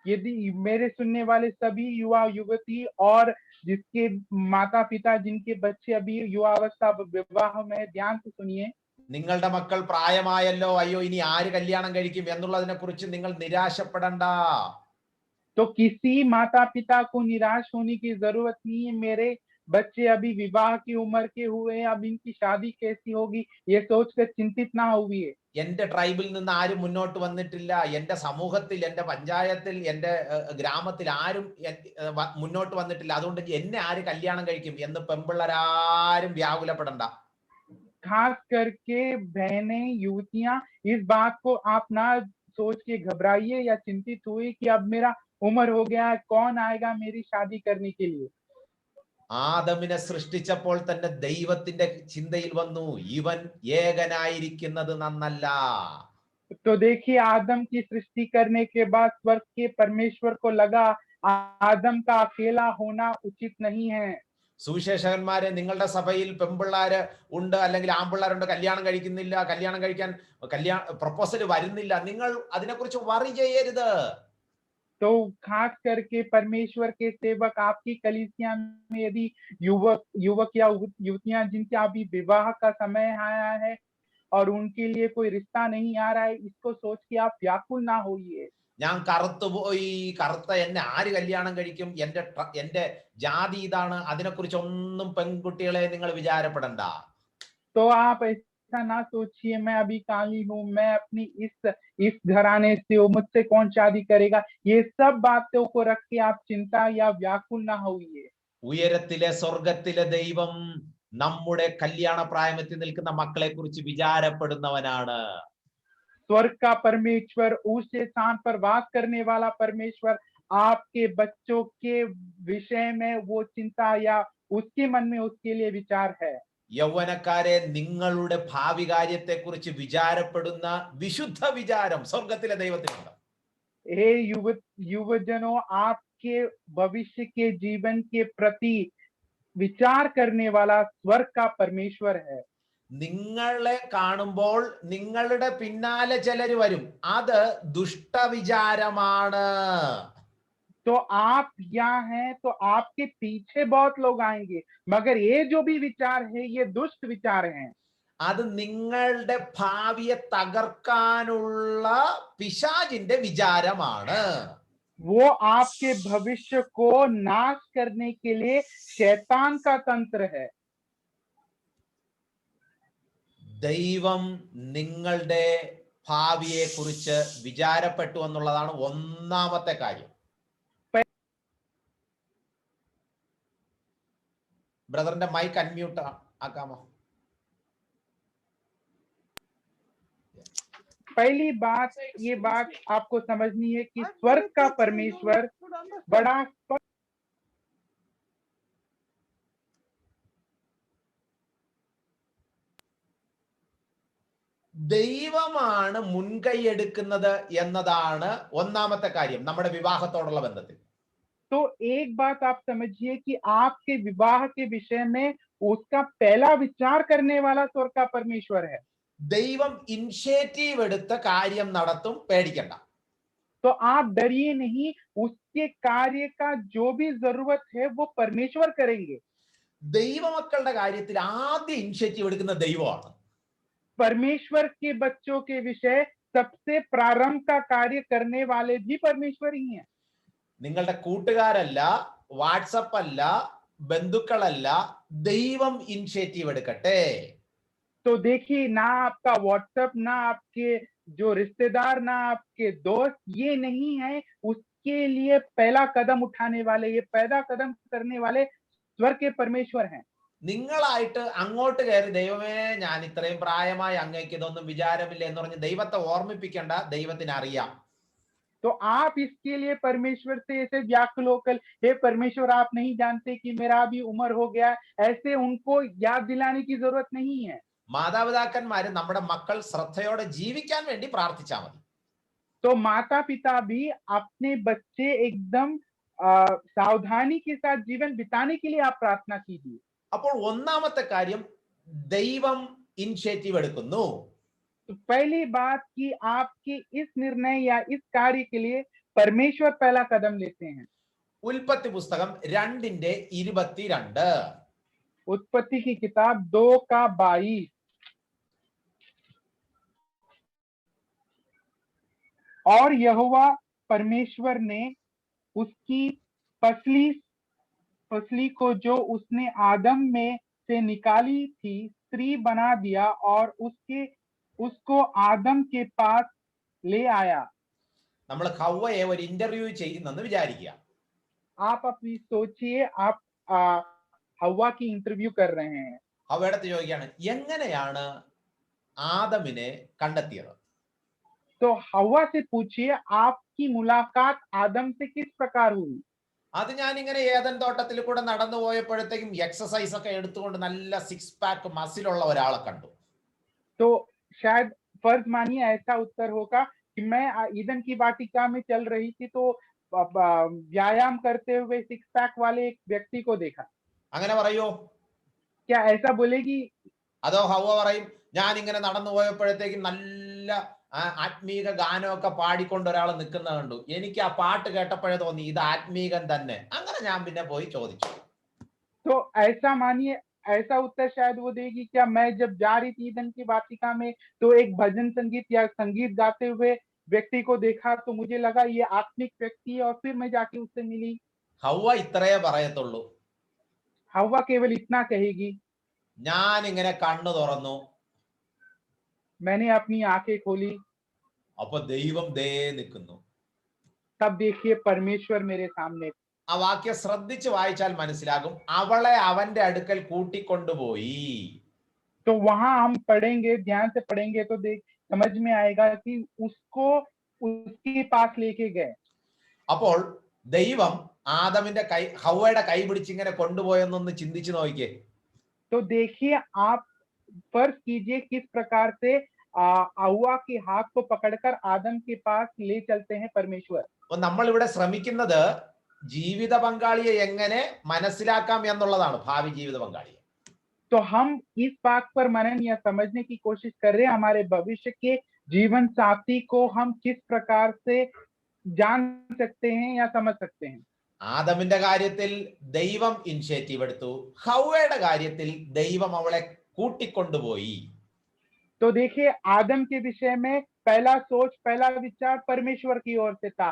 यदि मेरे सुनने वाले सभी युवा युवती और जिसके माता पिता जिनके बच्चे अभी युवावस्था विवाह में, ध्यान से सुनिए। നിങ്ങളുടെ മക്കൾ പ്രായമായല്ലോ, അയ്യോ ഇനി ആര് കല്യാണം കഴിക്കും എന്നുള്ളതിനെ കുറിച്ച് നിങ്ങൾ നിരാശപ്പെടണ്ട. तो किसी माता पिता को निराश होने की जरूरत नहीं है। मेरे बच्चे अभी विवाह की उम्र के हुए, अब इनकी शादी कैसी होगी ये सोचकर चिंतित ना हुए। എന്റെ ട്രൈബിൽ നിന്ന് ആരും മുന്നോട്ട് വന്നിട്ടില്ല, എന്റെ സമൂഹത്തിൽ, എന്റെ പഞ്ചായത്തിൽ, എന്റെ ഗ്രാമത്തിൽ ആരും മുന്നോട്ട് വന്നിട്ടില്ല, അതുകൊണ്ട് എന്നെ ആര് കല്യാണം കഴിക്കും എന്ന് പെമ്പിള്ളരാരും വ്യാകുലപ്പെടണ്ട. खास करके बहनें, युवतियां, इस बात को आप ना सोच के घबराइए या चिंतित हुए कि अब मेरा उम्र हो गया है, कौन आएगा मेरी शादी करने के लिए। ആദമിനെ സൃഷ്ടിച്ചപ്പോൾ തന്നെ ദൈവത്തിന്റെ ചിന്തയിൽ വന്നു, ഇവൻ ഏകനായിരിക്കുന്നത് നന്നല്ല. तो देखिए, आदम की सृष्टि करने के बाद स्वर्ग के परमेश्वर को लगा आदम का अकेला होना उचित नहीं है। സുവിശേഷകന്മാരെ, നിങ്ങളുടെ സഭയിൽ പെമ്പിള്ളാര് ഉണ്ട് അല്ലെങ്കിൽ ആമ്പിള്ളാരുണ്ട്, കല്യാണം കഴിക്കുന്നില്ല, കല്യാണം കഴിക്കാൻ പ്രപ്പോസൽ വരുന്നില്ല, നിങ്ങൾ അതിനെക്കുറിച്ച് വറി ചെയ്യരുത്. तो खास करके परमेश्वर के सेवक, आपकी कलीसिया में यदि युवक या युवतियां जिनके अभी विवाह का समय आया है और उनके लिए कोई रिश्ता नहीं आ रहा है, इसको सोच के आप व्याकुल ना होइए। ഞാൻ കറുത്തുപോയി, കറുത്ത എന്നെ ആര് കല്യാണം കഴിക്കും, എന്റെ ജാതി ഇതാണ്, അതിനെക്കുറിച്ചൊന്നും പെൺകുട്ടികളെ നിങ്ങൾ വിചാരപ്പെടണ്ട. तो आप ऐसा ना सोचिए मैं अभी काली हूँ, मैं अपनी इस घराने से हूँ, मुझसे कौन शादी करेगा, ये सब बातों को रख के आप चिंता या व्याकुल ना होइए। ഉയരത്തിലെ സ്വർഗത്തിലെ ദൈവം നമ്മുടെ കല്യാണ പ്രായമെത്തി നിൽക്കുന്ന മക്കളെ കുറിച്ച് വിചാരപ്പെടുന്നവനാണ്. स्वर्ग का परमेश्वर, ऊंचे स्थान पर वास करने वाला परमेश्वर, आपके बच्चों के विषय में वो चिंता या उसके मन में उसके लिए विचार है। യൗവനക്കാരെ, നിങ്ങളുടെ ഭാവി കാര്യത്തെ കുറിച്ച് വിചാരപ്പെടുന്ന വിശുദ്ധ വിചാരം സ്വർഗത്തിലെ ദൈവത്തിനുണ്ട്. हे युवजनों, आपके भविष्य के जीवन के प्रति विचार करने वाला स्वर्ग का परमेश्वर है। നിങ്ങളെ കാണുമ്പോൾ നിങ്ങളുടെ പിന്നാലെ ചിലര് വരും, അത് ദുഷ്ടവിചാരമാണ്. तो आप यहाँ हैं तो आपके पीछे बहुत लोग आएंगे, मगर ये जो भी विचार है ये दुष्ट विचार हैं। അത് നിങ്ങളുടെ ഭാവിയെ തകർക്കാനുള്ള പിശാചിന്റെ വിചാരമാണ്. वो आपके भविष्य को नाश करने के लिए शैतान का तंत्र है। ദൈവം നിങ്ങളുടെ ഭാവിയെ കുറിച്ച് വിചാരപ്പെട്ടു എന്നുള്ളതാണ് ഒന്നാമത്തെ കാര്യം. ബ്രദറിന്റെ മൈക്ക് അൺമ്യൂട്ട് ആക്കാമോ? पहली बात, ये बात आपको समझनी है कि स्वर्ग का परमेश्वर बड़ा ദൈവമാണ് മുൻകൈ എടുക്കുന്നത് എന്നതാണ് ഒന്നാമത്തെ കാര്യം നമ്മുടെ വിവാഹത്തോടുള്ള ബന്ധത്തിൽ. तो एक बात आप समझिए कि आपके विवाह के विषय में उसका पहला विचार करने वाला स्वर्ग का परमेश्वर है। ദൈവം ഇനിഷ്യേറ്റീവ് എടുത്ത കാര്യം നടത്തും, പേടിക്കണ്ട. तो आप डरिए नहीं, उसके कार्य का जो भी जरूरत है वो परमेश्वर करेंगे। ദൈവമക്കളുടെ കാര്യത്തിൽ ആദ്യം ഇനിഷ്യേറ്റീവ് എടുക്കുന്ന ദൈവമാണ്. परमेश्वर के बच्चों के विषय सबसे प्रारंभ का कार्य करने वाले भी परमेश्वर ही हैं। നിങ്ങളുടെ കൂട്ടുകാരല്ല, വാട്സപ്പ് അല്ല, ബന്ധുക്കളല്ല, ദൈവം ഇനിഷ്യേറ്റീവ് എടുക്കട്ടെ. तो देखिए, ना आपका व्हाट्सएप, ना आपके जो रिश्तेदार, ना आपके दोस्त, ये नहीं है, उसके लिए पहला कदम उठाने वाले, ये पहला कदम करने वाले स्वर्ग के परमेश्वर हैं। നിങ്ങളായിട്ട് അങ്ങോട്ട് കയറി ദൈവമേ ഞാൻ ഇത്രയും പ്രായമായി അങ്ങേക്ക് ഇതൊന്നും വിചാരമില്ല എന്ന് പറഞ്ഞ് ദൈവത്തെ ഓർമ്മിപ്പിക്കേണ്ട, ദൈവത്തിന് അറിയാം. तो आप इसके लिए परमेश्वर से ऐसे व्याकुल होकर, हे परमेश्वर आप नहीं जानते कि मेरा अभी उम्र हो गया, ऐसे उनको याद दिलाने की जरूरत नहीं है। മാതാപിതാക്കന്മാര് നമ്മുടെ മക്കൾ ശ്രദ്ധയോടെ ജീവിക്കാൻ വേണ്ടി പ്രാർത്ഥിച്ചാൽ മതി. तो माता पिता भी अपने बच्चे एकदम सावधानी के साथ जीवन बिताने के लिए आप प्रार्थना कीजिए। അപ്പോൾ ഒന്നാമത്തെ കാര്യം, ദൈവം ഇനിഷ്യേറ്റീവ് എടുക്കുന്നു. तो पहली बात कि आपके इस निर्णय या इस कार्य के लिए परमेश्वर पहला कदम लेते हैं। ഉൽപ്പത്തി പുസ്തകം 2:22. उत्पत्ति की किताब 2:22। और यहोवा परमेश्वर ने उसकी पसली फसली को जो उसने आदम में से निकाली थी स्त्री बना दिया और उसको आदम के पास ले आया. നമ്മൾ ഹവ്വയെ ഒരു ഇന്റർവ്യൂ ചെയ്യുന്നെന്ന് വിചാരിക്കുക. आप अभी सोचिए, आप हवा की इंटरव्यू कर रहे हैं. ഹവ്വയുടെ അടുത്ത് ചോദിക്കുകയാണ്, എങ്ങനെയാണ് ആദമിനെ കണ്ടെത്തിയത്? तो हवा से पूछिए, आपकी मुलाकात आदम से किस प्रकार हुई? അത് ഞാൻ ഇങ്ങനെ ഏദൻ തോട്ടത്തിൽ കൂടെ നടന്നു പോയപ്പോഴത്തേക്കും എക്സസൈസ് ഒക്കെ എടുത്തുകൊണ്ട് നല്ല 6 പാക്ക് മസിലുള്ള ഒരാളെ കണ്ടു. तो शायद फर्ज मानिए ऐसा उत्तर होगा कि मैं ईदन की वाटिका में चल रही थी तो व्यायाम करते हुए 6 पैक वाले एक व्यक्ति को देखा. അങ്ങനെ പറയോ? क्या ऐसा बोलेगी? അതോ ഹവ്വ പറയും, ഞാൻ ഇങ്ങനെ നടന്നു പോയപ്പോഴത്തേക്കും നല്ല ആത്മീക ഗാനമൊക്കെ പാടിക്കൊണ്ട് ഒരാൾ നിൽക്കുന്ന കണ്ടു, എനിക്ക് ആ പാട്ട് കേട്ടപ്പോഴേ തോന്നി ഇത് ആത്മീകൻ തന്നെ, അങ്ങനെ ഞാൻ പിന്നെ പോയി ചോദിച്ചു. तो ऐसा मानिए, ऐसा उत्तर शायद वो देगी, क्या मैं जब जा रही थी ईदन की वाटिका में तो एक भजन संगीत या संगीत गाते हुए व्यक्ति को देखा तो मुझे लगा ये आत्मिक व्यक्ति है और फिर मैं जाके उससे मिली. ഹവ്വ ഇത്രയേ പറയത്തുള്ളൂ. हवा केवल इतना कहेगी, ഞാൻ ഇങ്ങനെ കണ്ണു തുറന്നു, मैंने अपनी आंखें खोली, അപ്പൊ ദൈവം ദേ നിൽക്കുന്നു. तब देखिए परमेश्वर मेरे सामने. ആ വാക്യം ശ്രദ്ധിച്ച് വായിച്ചാൽ മനസ്സിലാകും, അവളെ അവന്റെ അടുക്കൽ കൂട്ടിക്കൊണ്ടുപോയി. तो वहां हम पढ़ेंगे, ध्यान से पढ़ेंगे तो देख समझ में आएगा कि उसको उसके पास लेके गए. അപ്പോൾ ദൈവം ആദമിന്റെ കൈ ഹവ്വയുടെ കൈ പിടിച്ച് ഇങ്ങനെ കൊണ്ടുപോയെന്നൊന്ന് ചിന്തിച്ചു നോക്കിയേ. तो देखिए, आप फर्ज कीजिए किस प्रकार से हवा के हाथ को पकड़कर आदम के पास ले चलते हैं परमेश्वर. അപ്പൊ നമ്മൾ ഇവിടെ ശ്രമിക്കുന്നത് ജീവിത പങ്കാളിയെ എങ്ങനെ മനസ്സിലാക്കാം എന്നുള്ളതാണ്, ഭാവി ജീവിത പങ്കാളിയെ. तो हम इस बात पर मनन या समझने की कोशिश कर रहे हैं, हमारे भविष्य के जीवन साथी को हम किस प्रकार से जान सकते हैं या समझ सकते हैं. ആദമിന്റെ കാര്യത്തിൽ ദൈവം ഇനിഷ്യേറ്റീവ് എടുത്തു, ഹവ്വയുടെ കാര്യത്തിൽ ദൈവം അവളെ കൂട്ടിക്കൊണ്ടുപോയി. तो देखिए, आदम के विषय में पहला सोच, पहला विचार परमेश्वर की ओर से था.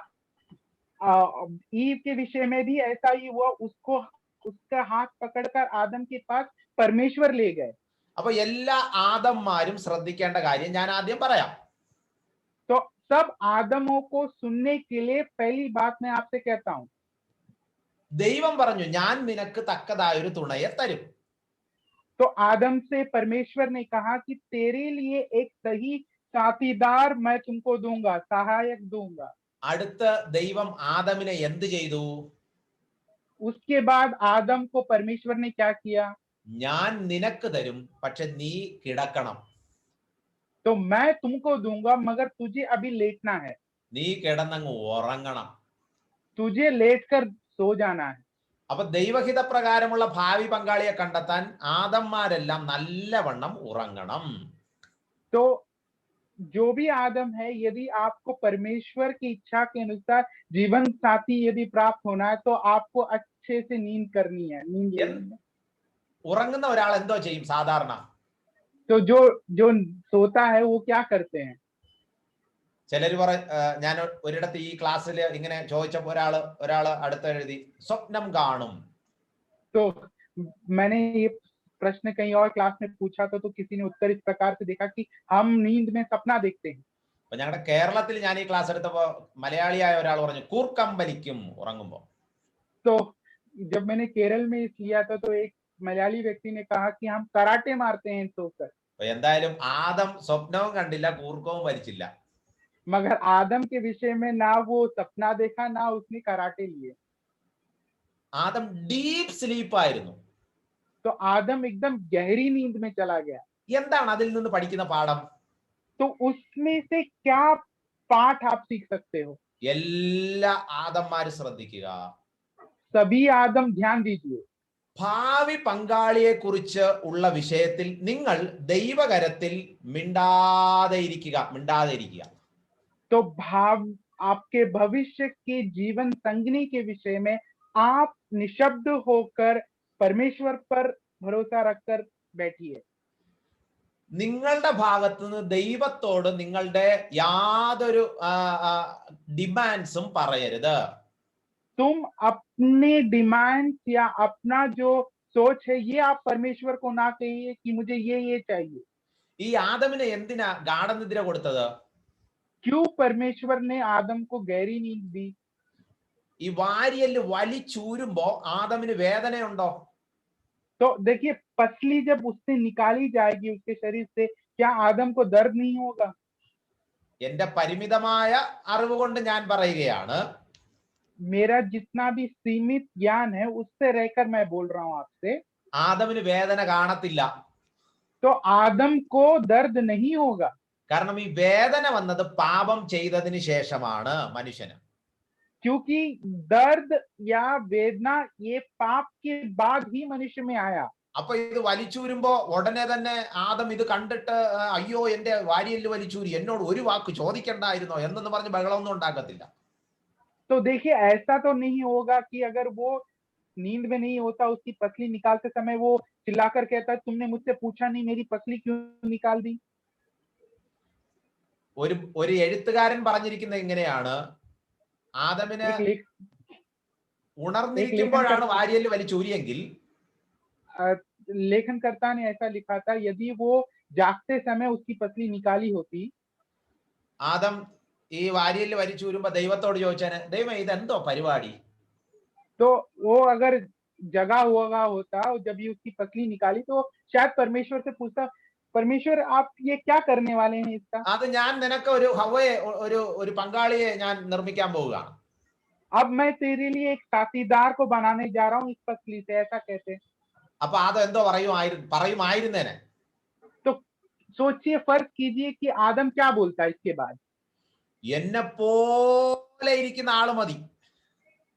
ईव के विषय में भी ऐसा ही हुआ, उसको उसका हाथ पकड़कर आदम के पास परमेश्वर ले गए. അപ്പൊ എല്ലാ ആദംമാരും ശ്രദ്ധിക്കേണ്ട കാര്യം ഞാൻ ആദ്യം പറയാം. तो सब आदमों को सुनने के लिए पहली बात मैं आपसे कहता हूं. ദൈവം പറഞ്ഞു, ഞാൻ നിനക്ക് തക്കതായൊരു തുണയെ തരും. तो आदम से परमेश्वर ने कहा कि तेरे लिए एक सही साथीदार मैं तुमको दूंगा, सहायक दूंगा. അടുത്ത ദൈവം ആദമിനെ എന്ത് ചെയ്തു? उसके बाद आदम को परमेश्वर ने क्या किया? ഞാൻ നിനക്ക് തരും, പക്ഷെ നീ കിടക്കണം. तो मैं तुमको दूंगा मगर तुझे अभी लेटना है. നീ കിടന്നങ്ങ് ഉറങ്ങണം. तुझे लेटकर सो जाना है. അപ്പൊ ദൈവഹിത പ്രകാരമുള്ള ഭാവി പങ്കാളിയെ കണ്ടെത്താൻ ആദംമാരെല്ലാം നല്ലവണ്ണം ഉറങ്ങണം. तो जो भी आदम है, यदि आपको परमेश्वर की इच्छा के अनुसार जीवन साथी यदि प्राप्त होना है तो आपको अच्छे से नींद करनी है, नींद लेनी है. ഉറങ്ങുന്ന ഒരാൾ എന്തോ ചെയ്യും സാധാരണ? तो जो जो सोता है वो क्या करते हैं? ചിലര് ഞാൻ ഒരിടത്ത് ഈ ക്ലാസ്സിൽ ഇങ്ങനെ ചോദിച്ചപ്പോ ഒരാള് അടുത്ത് എഴുതി സ്വപ്നം കാണും. तो मैंने ये प्रश्न कहीं और क्लास में पूछा था तो किसी ने उत्तर इस प्रकार से देखा कि हम नींद में सपना देखते हैं. അപ്പൊ ഞങ്ങളുടെ കേരളത്തിൽ ഞാൻ ഈ ക്ലാസ് എടുത്തപ്പോ മലയാളിയായ ഒരാൾ പറഞ്ഞു കൂർക്കം വലിക്കും ഉറങ്ങുമ്പോ. तो जब मैंने केरल में लिया था तो एक मलयाली व्यक्ति ने कहा कि हम कराटे मारते हैं सोकर. എന്തായാലും ആദം സ്വപ്നവും കണ്ടില്ല, കൂർക്കവും വലിച്ചില്ല. मगर आदम के विषय में ना वो सपना देखा ना उसने कराटे लिए. ആദം ഡീപ് സ്ലീപ്പ് ആയിരുന്നു. तो आदम एकदम गहरी नींद में चला गया. എന്താണ് അതിൽ നിന്ന് പഠിക്കുന്ന പാഠം? तो उसमें से क्या पाठ आप सीख सकते हो? എല്ലാ ആദംമാരും ശ്രദ്ധിക്കുക, सभी आदम ध्यान दीजिए. ഭാവി പങ്കാളിയെ കുറിച്ച് ഉള്ള വിഷയത്തിൽ നിങ്ങൾ ദൈവകരത്തിൽ മിണ്ടാതെ ഇരിക്കുക. तो आपके भविष्य के जीवन संगनी के विषय में आप निशब्द होकर परमेश्वर पर भरोसा रखकर बैठिए. നിങ്ങളുടെ ഭാഗത്ത് നിന്ന് ദൈവത്തോട് നിങ്ങളുടെ യാതൊരു ഡിമാൻഡ്സും പറയരുത്. तुम अपने डिमांड्स या अपना जो सोच है ये आप परमेश्वर को ना कहिए कि मुझे ये चाहिए। ഈ ആദമിന് എന്തിനാ ഗാഠനിദ്ര കൊടുത്തത്? क्यों परमेश्वर ने आदम को गहरी नींद दी? ഈ വാരിയല് വലിച്ചൂരുമ്പോ ആദമിന് വേദനയുണ്ടോ? तो देखिए पसली जब उससे निकाली जाएगी उसके शरीर से, क्या आदम को दर्द नहीं होगा? എന്റെ പരിമിതമായ അറിവ് കൊണ്ട് ഞാൻ പറയുകയാണ്, मेरा जितना भी सीमित ज्ञान है उससे रहकर मैं बोल रहा हूं आपसे, ആദമിന് വേദന കാണത്തില്ല. तो आदम को दर्द नहीं होगा। കാരണം ഈ വേദന വന്നത് പാപം ചെയ്തതിന് ശേഷമാണ് മനുഷ്യന്. क्योंकि दर्द या वेदना ये पाप के बाद ही मनुष्य में आया। അപ്പൊ ഇത് വലിച്ചൂരുമ്പോ ഉടനെ തന്നെ ആദം ഇത് കണ്ടിട്ട് അയ്യോ എന്റെ വാരിയല് വലിച്ചൂരി, എന്നോട് ഒരു വാക്ക് ചോദിക്കണ്ടായിരുന്നോ എന്നെന്ന് പറഞ്ഞ് ബഹളമൊന്നും ഉണ്ടാക്കത്തില്ല. तो देखिए ऐसा तो नहीं होगा कि अगर वो नींद में नहीं होता उसकी पसली निकालते समय वो चिल्लाकर कहता तुमने मुझसे पूछा नहीं मेरी पसली क्यों निकाल दी। ഒരു എഴുത്തുകാരൻ പറഞ്ഞിരിക്കുന്നത് ഇങ്ങനെയാണ്, ആദമിന് एक लेख ഉണർന്നിരിക്കുമ്പോഴാണ് വാരിയല് വലിച്ചൂരിയെങ്കിൽ लेखनकर्ता ने ऐसा लिखा था, यदि वो जागते समय उसकी पसली निकाली होती, ആദം ഈ വാരിയല് വലിച്ചൂരുമ്പോ ദൈവത്തോട് ചോദിച്ചാന്, ദൈവം ഇതെന്തോ പരിപാടി? तो वो अगर जगा हुआ होता और जब ये उसकी पसली निकाली तो शायद परमेश्वर से पूछता परमेश्वर आप ये क्या करने वाले हैं इसका? അത് ഞാൻ നിനക്ക് ഒരു ഹവയെ ഒരു പങ്കാളിയെ ഞാൻ നിർമ്മിക്കാൻ പോവുകയാണ്. अब मैं तेरे लिए एक साथीदार को बनाने जा रहा हूँ इस पसली से, ऐसा कहते। അപ്പൊ അത് എന്തോ പറയുമായിരുന്നേനെ. तो सोचिए फर्क कीजिए कि आदम क्या बोलता है इसके बाद। എന്നെ പോലെ ഇരിക്കുന്ന ആള് മതി.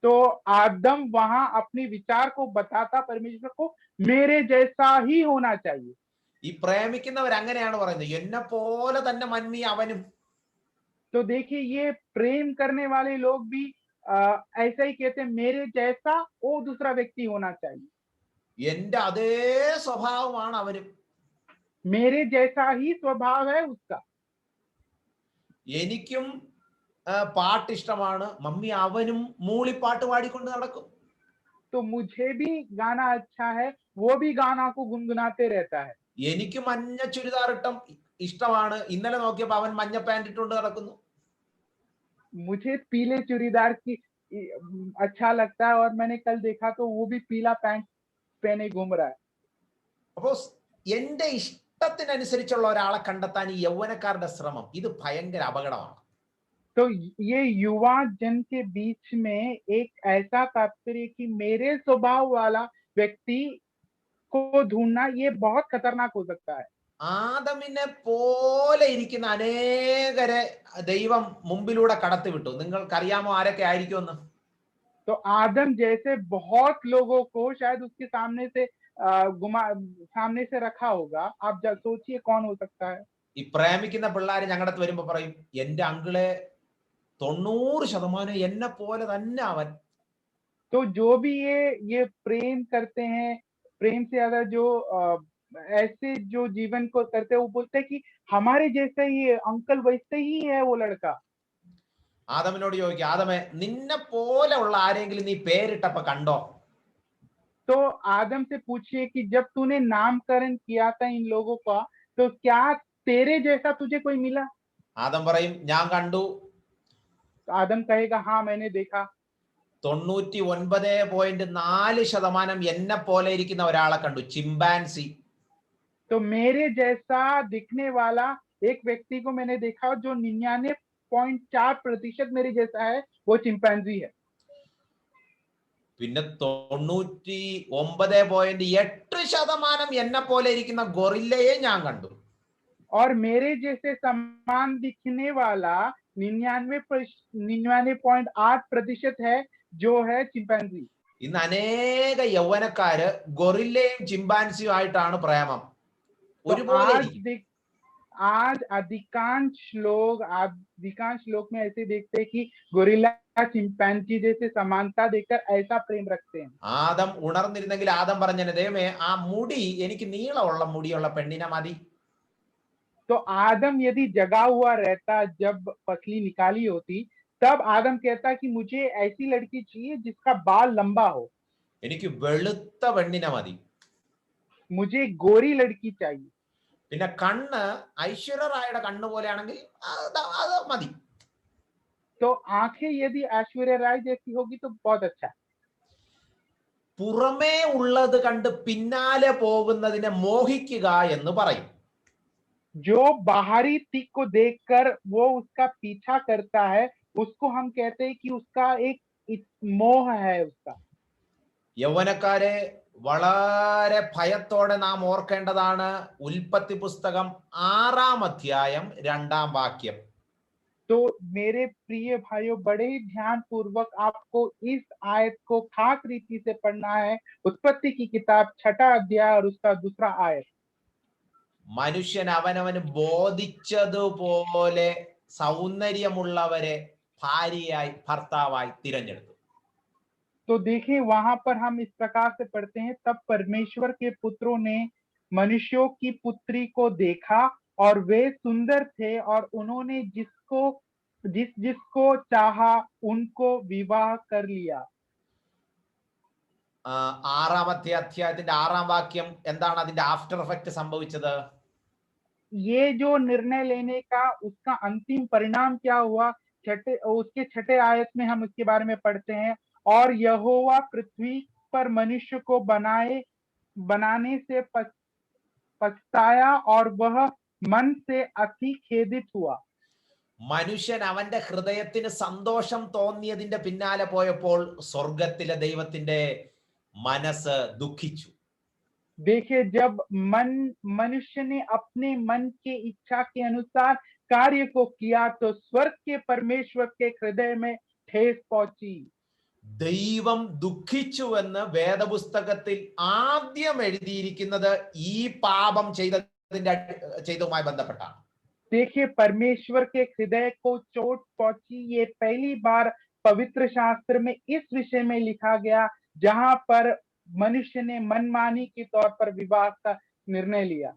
तो आदम वहां अपने विचार को बताता परमेश्वर को मेरे जैसा ही होना चाहिए। ഈ പ്രേമിക്കുന്നവർ അങ്ങനെയാണ് പറയുന്നത്, എന്നെ പോലെ തന്നെ മന്മി അവനും. तो देखिए ये प्रेम करने वाले लोग भी ऐसा ही कहते हैं मेरे जैसा वो दूसरा व्यक्ति होना चाहिए, എന്റെ അതേ സ്വഭാവമാണ് അവനും. मेरे जैसा ही स्वभाव है उसका। എനിക്കും പാട്ട് ഇഷ്ടമാണ്, മമ്മി അവനും മൂളിപ്പാട്ട് പാടിക്കൊണ്ട് നടക്കും. तो मुझे भी गाना अच्छा है, वो भी गाना को गुनगुनाते रहता है। എനിക്ക് മഞ്ഞ ചുരിദാർ ഇഷ്ടമാണ്, ഇന്നലെ നോക്കിയപ്പോ അവൻ മഞ്ഞ പാന്റ് ഇട്ടുകൊണ്ട് നടക്കുന്നു. मुझे पीले चूड़ीदार की अच्छा लगता है और मैंने कल देखा तो वो भी पीला पैंट पहने घूम रहा है। അപ്പോ എന്റെ ഇഷ്ടത്തിനനുസരിച്ചുള്ള ഒരാളെ കണ്ടെത്താൻ ഈ യൗവനക്കാരുടെ ശ്രമം ഇത് ഭയങ്കര അപകടമാണ്. तो ये युवा जन के बीच में एक ऐसा तात्पर्य कि मेरे स्वभाव वाला व्यक्ति को ढूंढना ये बहुत खतरनाक हो सकता है। ആദമിനെ പോലെ ഇരിക്കുന്ന അനേകരെ ദൈവം മുമ്പിലൂടെ കടത്തിവിട്ടു. നിങ്ങൾക്കറിയാമോ ആരൊക്കെ ആയിരിക്കുമെന്ന്? तो आदम जैसे बहुत लोगों को शायद उसके सामने से रखा होगा। आप सोचिए कौन हो सकता है। ഈ പ്രേമിക്കുന്ന പിള്ളേര് ഞങ്ങളുടെ അടുത്ത് വരുമ്പോ പറയും, എന്റെ അങ്കിളെ 90% എന്നെ പോലെ തന്നെ അവൻ. तो जो भी ये प्रेम करते हैं, प्रेम से ज्यादा जो ऐसे जो जीवन को करते हैं वो बोलते हैं कि हमारे जैसे ही अंकल वैसे ही है वो लड़का। ആദമിനോട് ചോദിക്കുക, ആദമേ നിന്നെ പോലെ ഉള്ള ആരെങ്കിലും നീ പേരിട്ടപ്പോ കണ്ടോ? तो आदम से पूछिए कि जब तूने नामकरण किया था इन लोगों का तो क्या तेरे जैसा तुझे कोई मिला? ആദം പറയും, ഞാൻ കണ്ടു. तो आदम कहेगा हाँ मैंने देखा। 99.4% എന്നെ പോലെ ഇരിക്കുന്ന ഒരാളെ കണ്ടു, ചിമ്പാൻസി. तो मेरे जैसा दिखने वाला एक व्यक्ति को मैंने देखा जो 99.4% मेरे जैसा है, वो चिंपैंजी है। പിന്നെ 99.8% എന്നെ പോലെ ഇരിക്കുന്ന ഗൊറില്ലയെ ഞാൻ കണ്ടു. और मेरे जैसे समान दिखने वाला 99.8% है जो है चिंपैंजी। ഇന്ന് അനേക യൗവനക്കാര് ഗൊറില്ലയും ചിമ്പാൻസിയും ആയിട്ടാണ് പ്രേമം. ഒരുപോലെ आज अधिकांश लोग में ऐसे देखते हैं कि गोरिल्ला चिंपैंजी जैसे समानता देखकर ऐसा प्रेम रखते हैं। ആദം ഉണർന്നിരുന്നെങ്കിൽ ആദം പറഞ്ഞേനെ, ദൈവമേ ആ മുടി എനിക്ക് നീളമുള്ള മുടിയുള്ള പെണ്ണിനെ മതി. तो आदम यदि जगा हुआ रहता जब पसली निकाली होती तब आदम कहता कि मुझे ऐसी लड़की चाहिए जिसका बाल लंबा हो, എനിക്ക് വെളുത്ത പെണ്ണിനെ മതി. मुझे गोरी लड़की चाहिए. പിന്നെ കണ്ണ് ഐശ്വര്യ റായുടെ കണ്ണ് പോലെയാണെങ്കിൽ അത് മതി. तो आंखें यदि ऐश्वर्या राय जैसी होगी तो बहुत अच्छा. പുറമേ ഉള്ളത് കണ്ട് പിന്നാലെ പോകുന്നതിനെ മോഹിക്കുക എന്ന് പറയും. जो बाहरी दिख को देखकर वो उसका पीछा करता है, उसको हम कहते हैं कि उसका एक मोह है उसका. യൗവനക്കാരെ വളരെ ഭയത്തോടെ നാം ഓർക്കേണ്ടതാണ് ഉൽപ്പത്തി പുസ്തകം 6-ാം അധ്യായം 2-ാം വാക്യം. तो मेरे प्रिय भाइयों, बड़े ही ध्यान पूर्वक आपको इस आयत को खास रीति से पढ़ना है. उत्पत्ति की किताब 6 अध्याय और उसका 2 आयत. മനുഷ്യൻ അവനവന് ബോധിച്ചതുപോലെ സൗന്ദര്യമുള്ളവരെ ഭാര്യയായി ഭർത്താവായി തിരഞ്ഞെടുത്തു. तो देखिए वहां पर हम इस प्रकार से पढ़ते हैं, तब परमेश्वर के पुत्रों ने मनुष्यों की पुत्री को देखा और वे सुंदर थे और उन्होंने जिसको चाहा उनको विवाह कर लिया. 6-ാമത്തെ അധ്യായത്തിന്റെ 6-ാം വാക്യം എന്താണ് അതിന്റെ ആഫ്റ്റർ എഫക്റ്റ് സംഭവിച്ചത്? ये जो निर्णय लेने का उसका अंतिम परिणाम क्या हुआ, उसके 6 आयत में हम इसके बारे में पढ़ते हैं. और यहोवा पृथ्वी पर मनुष्य को बनाने से पछताया और वह मन से अति खेदित हुआ. മനുഷ്യൻ അവന്റെ ഹൃദയത്തിന് സന്തോഷം തോന്നിയതിന്റെ പിന്നാലെ പോയപ്പോൾ സ്വർഗത്തിലെ ദൈവത്തിന്റെ മനസ്സ് ദുഃഖിച്ചു. देखिए जब मनुष्य ने अपने मन के इच्छा के अनुसार कार्य को किया तो स्वर्ग के परमेश्वर के हृदय में ठेस पहुंची. ദൈവം ദുഃഖിച്ചുവെന്ന് വേദപുസ്തകത്തിൽ ആദ്യം എഴുതിയിരിക്കുന്നത് ഈ പാപം ചെയ്തതുമായി ബന്ധപ്പെട്ടാണ്. देखिए परमेश्वर के हृदय को चोट पहुंची, ये पहली बार पवित्र शास्त्र में इस विषय में लिखा गया जहां पर मनुष्य ने मनमानी के तौर पर विवाह का निर्णय लिया.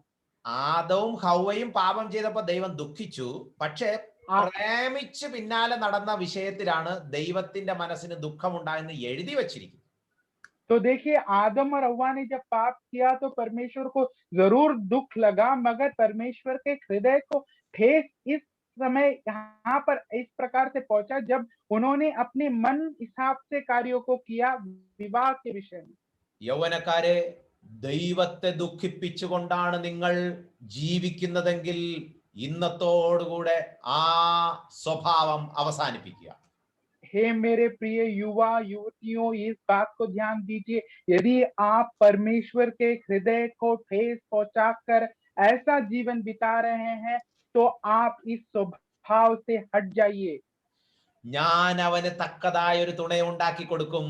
ആദവും ഹൗവയും പാപം ചെയ്തപ്പോൾ ദൈവം ദുഃഖിച്ചു. പക്ഷേ പ്രേമിച്ച് പിന്നാലെ നടന്ന വിഷയത്തിലാണ് ദൈവത്തിന്റെ മനസ്സിന് ദുഃഖമുണ്ടായെന്ന് എഴുതി വച്ചിരിക്കുന്നത്. तो देखिए आदम और हव्वा ने जब पाप किया तो परमेश्वर को जरूर दुख लगा, मगर परमेश्वर के हृदय को ठेस इस समय यहाँ पर इस प्रकार से पहुंचा जब उन्होंने अपने मन हिसाब से कार्यों को किया विवाह के विषय में. യൗവനക്കാരെ, ദൈവത്തെ ദുഃഖിപ്പിച്ചുകൊണ്ടാണ് നിങ്ങൾ ജീവിക്കുന്നതെങ്കിൽ ഇന്നത്തോടുകൂടെ ആ സ്വഭാവം അവസാനിപ്പിക്കുക. हे मेरे प्रिय युवा युवतियों, इस बात को ध्यान दीजिए, यदि आप परमेश्वर के हृदय को ठेस पहुंचाकर ऐसा जीवन बिता रहे हैं तो आप इस स्वभाव से हट जाइए. ഞാൻ അവന് തക്കതായ ഒരു തുണയെ ഉണ്ടാക്കി കൊടുക്കും.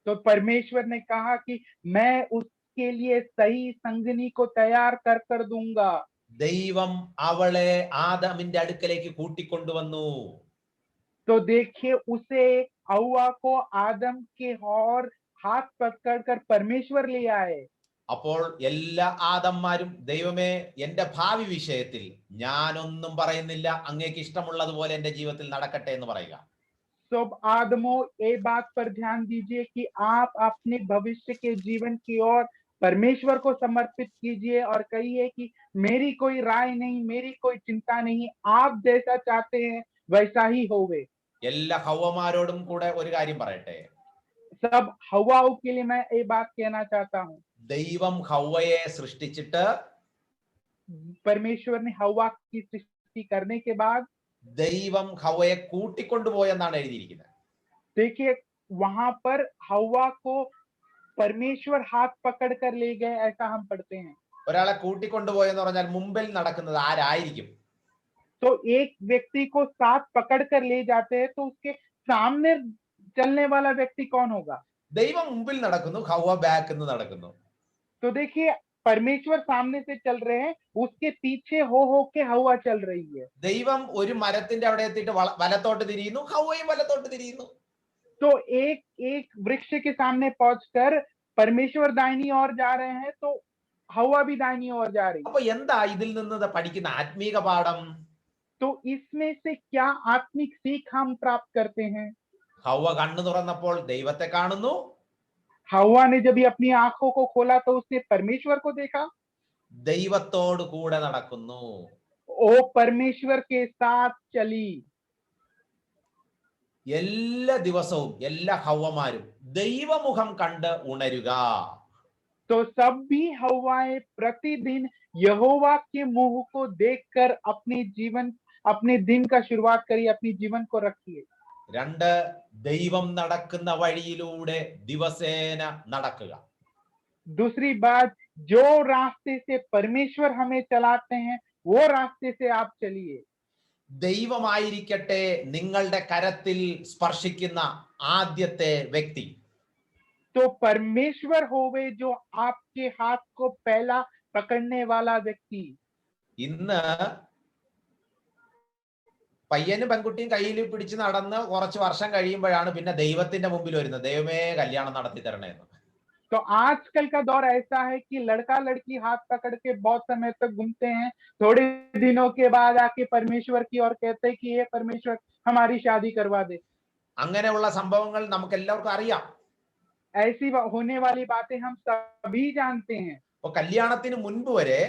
तो परमेश्वर ने कहा कि मैं उसके लिए सही संगनी को तैयार कर दूंगा. ദൈവം അവളെ ആദമിന്റെ അടുക്കലേക്ക് കൂട്ടിക്കൊണ്ടുവന്നു. तो देखिए उसे हव्वा को आदम के और हाथ पकड़कर परमेश्वर ले आए. അപ്പോൾ എല്ലാ ആദന്മാരും ദൈവമേ, എന്റെ ഭാവി വിഷയത്തിൽ ഞാനൊന്നും പറയുന്നില്ല, അങ്ങേക്ക് ഇഷ്ടമുള്ളതുപോലെ എന്റെ ജീവിതത്തിൽ നടക്കട്ടെ എന്ന് പറയുക. सब आदमों, ये बात पर ध्यान दीजिए कि आप अपने भविष्य के जीवन की ओर परमेश्वर को समर्पित कीजिए और कहिए कि मेरी कोई राय नहीं, मेरी कोई चिंता नहीं, आप जैसा चाहते हैं वैसा ही होवे. എല്ലാ ഹൗവമാരോടും കൂടെ ഒരു കാര്യം പറയട്ടെ. सब हव्वाओं के लिए मैं ये बात कहना चाहता हूँ. ദൈവം ഹൗവയെ സൃഷ്ടിച്ചിട്ട് परमेश्वर ने हव्वा की सृष्टि करने के बाद ദൈവം ഹൗവയെ കൂട്ടിക്കൊണ്ടുപോയെന്നാണ് എഴുതിയിരിക്കുന്നത്. देखिए वहां पर हव्वा को परमेश्वर हाथ पकड़ कर ले गए, ऐसा हम पढ़ते हैं. ഒരാളെ കൂട്ടിക്കൊണ്ടുപോയെന്ന് പറഞ്ഞാൽ മുമ്പിൽ നടക്കുന്നത് ആരായിരിക്കും? तो एक व्यक्ति को साथ पकड़ कर ले जाते हैं तो उसके सामने चलने वाला व्यक्ति कौन होगा? ദൈവം മുമ്പിൽ നടക്കുന്നു, ഹൗവ ബാക്കിൽ നിന്ന് നടക്കുന്നു. तो देखिए परमेश्वर सामने से चल रहे हैं, उसके पीछे हो के हव्वा चल रही है. ദൈവം ഒരു മരത്തിന്റെ അവിടെ എത്തിയിട്ട് വലത്തോട്ട് തിരിയുന്നു, ഹൗവയും വലത്തോട്ട് തിരിയുന്നു. तो एक वृक्ष के सामने पहुंचकर परमेश्वर दाहिनी ओर जा रहे हैं तो हव्वा भी दाहिनी ओर जा रही है. അപ്പൊ എന്താ ഇതിൽ നിന്ന് പഠിക്കുന്ന ആത്മീക പാഠം? तो इसमें से क्या आत्मिक सीख हम प्राप्त करते हैं? ഹൗവ കണ്ണു തുറന്നപ്പോൾ ദൈവത്തെ കാണുന്നു, हवा ने जब ये अपनी आंखों को खोला तो उसने परमेश्वर को देखा, ദൈവത്തോട് കൂടെ നടക്കുന്നു. वो परमेश्वर के साथ चली. എല്ലാ ദിവസവും എല്ലാ ഹൗവമാരും ദൈവമുഖം കണ്ട് ഉണരുക. तो सभी हवाएं प्रतिदिन यहोवा के मुंह को देखकर अपने दिन का शुरुआत करिए, अपनी जीवन को रखिए. രണ്ട്, ദൈവം നടക്കുന്ന വഴിയിലൂടെ ദിവസേന നടക്കുക. दूसरी बात, जो रास्ते से परमेश्वर हमें चलाते हैं वो रास्ते से आप चलिए. ദൈവമായിരിക്കട്ടെ നിങ്ങളുടെ കരത്തിൽ സ്പർശിക്കുന്ന ആദ്യത്തെ വ്യക്തി. तो परमेश्वर होवे जो आपके हाथ को पहला पकड़ने वाला व्यक्ति. ഇന്ന് പയ്യനും പെൺകുട്ടിയും കയ്യിൽ പിടിച്ച് നടന്ന് കുറച്ച് വർഷം കഴിയുമ്പോഴാണ് പിന്നെ ദൈവത്തിന്റെ മുമ്പിൽ വരുന്നത്, ദൈവമേ കല്യാണം നടത്തി തരണേ എന്ന്. तो आजकल का दौर ऐसा है कि लड़का लड़की हाथ पकड़ के बहुत समय तक घूमते हैं, थोड़े दिनों के बाद आके परमेश्वर की ओर कहते हैं कि ये परमेश्वर हमारी शादी करवा दे. അങ്ങനെയുള്ള സംഭവങ്ങൾ നമുക്ക് എല്ലാവർക്കും അറിയാം. ऐसी होने वाली बातें हम सभी जानते हैं. അപ്പൊ കല്യാണത്തിന് മുൻപ് വരെ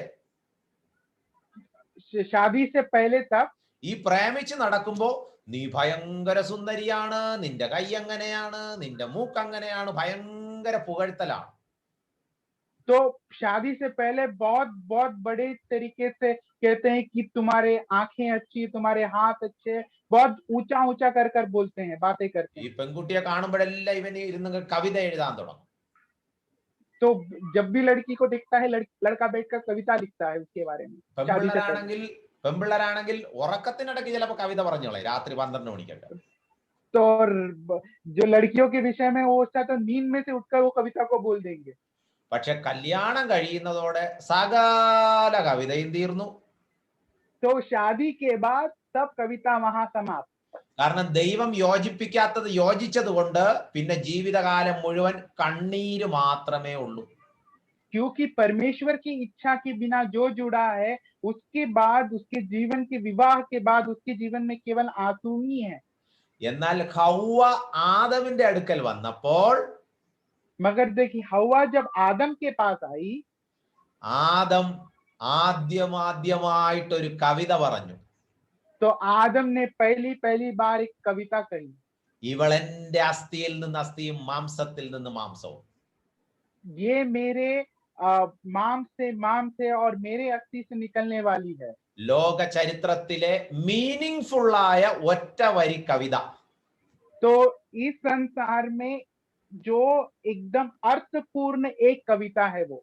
शादी से पहले तक ഈ പ്രേമിച്ച് നടക്കുമ്പോ നീ ഭയങ്കര സുന്ദരിയാണ്, നിന്റെ കൈ അങ്ങനെയാണ്, നിന്റെ മൂക്ക് അങ്ങനെയാണ്, ഭയങ്കര പുകഴ്ത്തലാണ്. तो शादी से पहले बहुत बहुत बड़े तरीके से कहते हैं कि तुम्हारे आंखें अच्छी, तुम्हारे हाथ अच्छे, बहुत ऊंचा ऊंचा कर कर बोलते हैं, बातें करते ഈ हैं. പെൺകുട്ടിയെ കാണുമ്പോഴെല്ലാം ഇവന് ഇരുന്ന് കവിത എഴുതാൻ തുടങ്ങും. तो जब भी लड़की को दिखता है लड़का बैठकर कविता लिखता है उसके बारे में. शादी से पहले പെൺപിള്ളേരാണെങ്കിൽ ഉറക്കത്തിനിടയ്ക്ക് ചിലപ്പോ കവിത പറഞ്ഞോളെ രാത്രി 12 മണിക്കൊക്കെ. तो जो लड़कियों के विषय में वो होता है तो नींद में से उठकर वो कविता को बोल देंगे. പക്ഷെ കല്യാണം കഴിയുന്നതോടെ സകല കവിതയും തീർന്നു. तो शादी के बाद सब कविता वहां समाप्त. കാരണം ദൈവം യോജിപ്പിക്കാത്തത് യോജിച്ചത് കൊണ്ട് പിന്നെ ജീവിതകാലം മുഴുവൻ കണ്ണീര് മാത്രമേ ഉള്ളൂ. क्योंकि परमेश्वर की इच्छा के बिना जो जुड़ा है उसके बाद उसके जीवन के विवाह के बाद उसके जीवन में केवल आंसू ही है. എന്നാൽ ഹൗവ ആദമിന്റെ അടുക്കൽ വന്നപ്പോൾ मगर देखिए हवा जब आदम के पास आई, ആദം ആദ്യമായിട്ടൊരു കവിത പറഞ്ഞു. तो आदम ने पहली बार एक कविता कही. ഇവൾ എന്റെ അസ്ഥിയിൽ നിന്ന് അസ്ഥിയും മാംസത്തിൽ നിന്ന് മാംസവും. ये मेरे मांस से और मेरे अस्थि से निकलने वाली है. ലോക ചരിത്രത്തിലെ മീനിങ് ഫുൾ ആയ ഒറ്റ വരി കവിത. तो इस संसार में जो एकदम अर्थपूर्ण एक कविता है वो.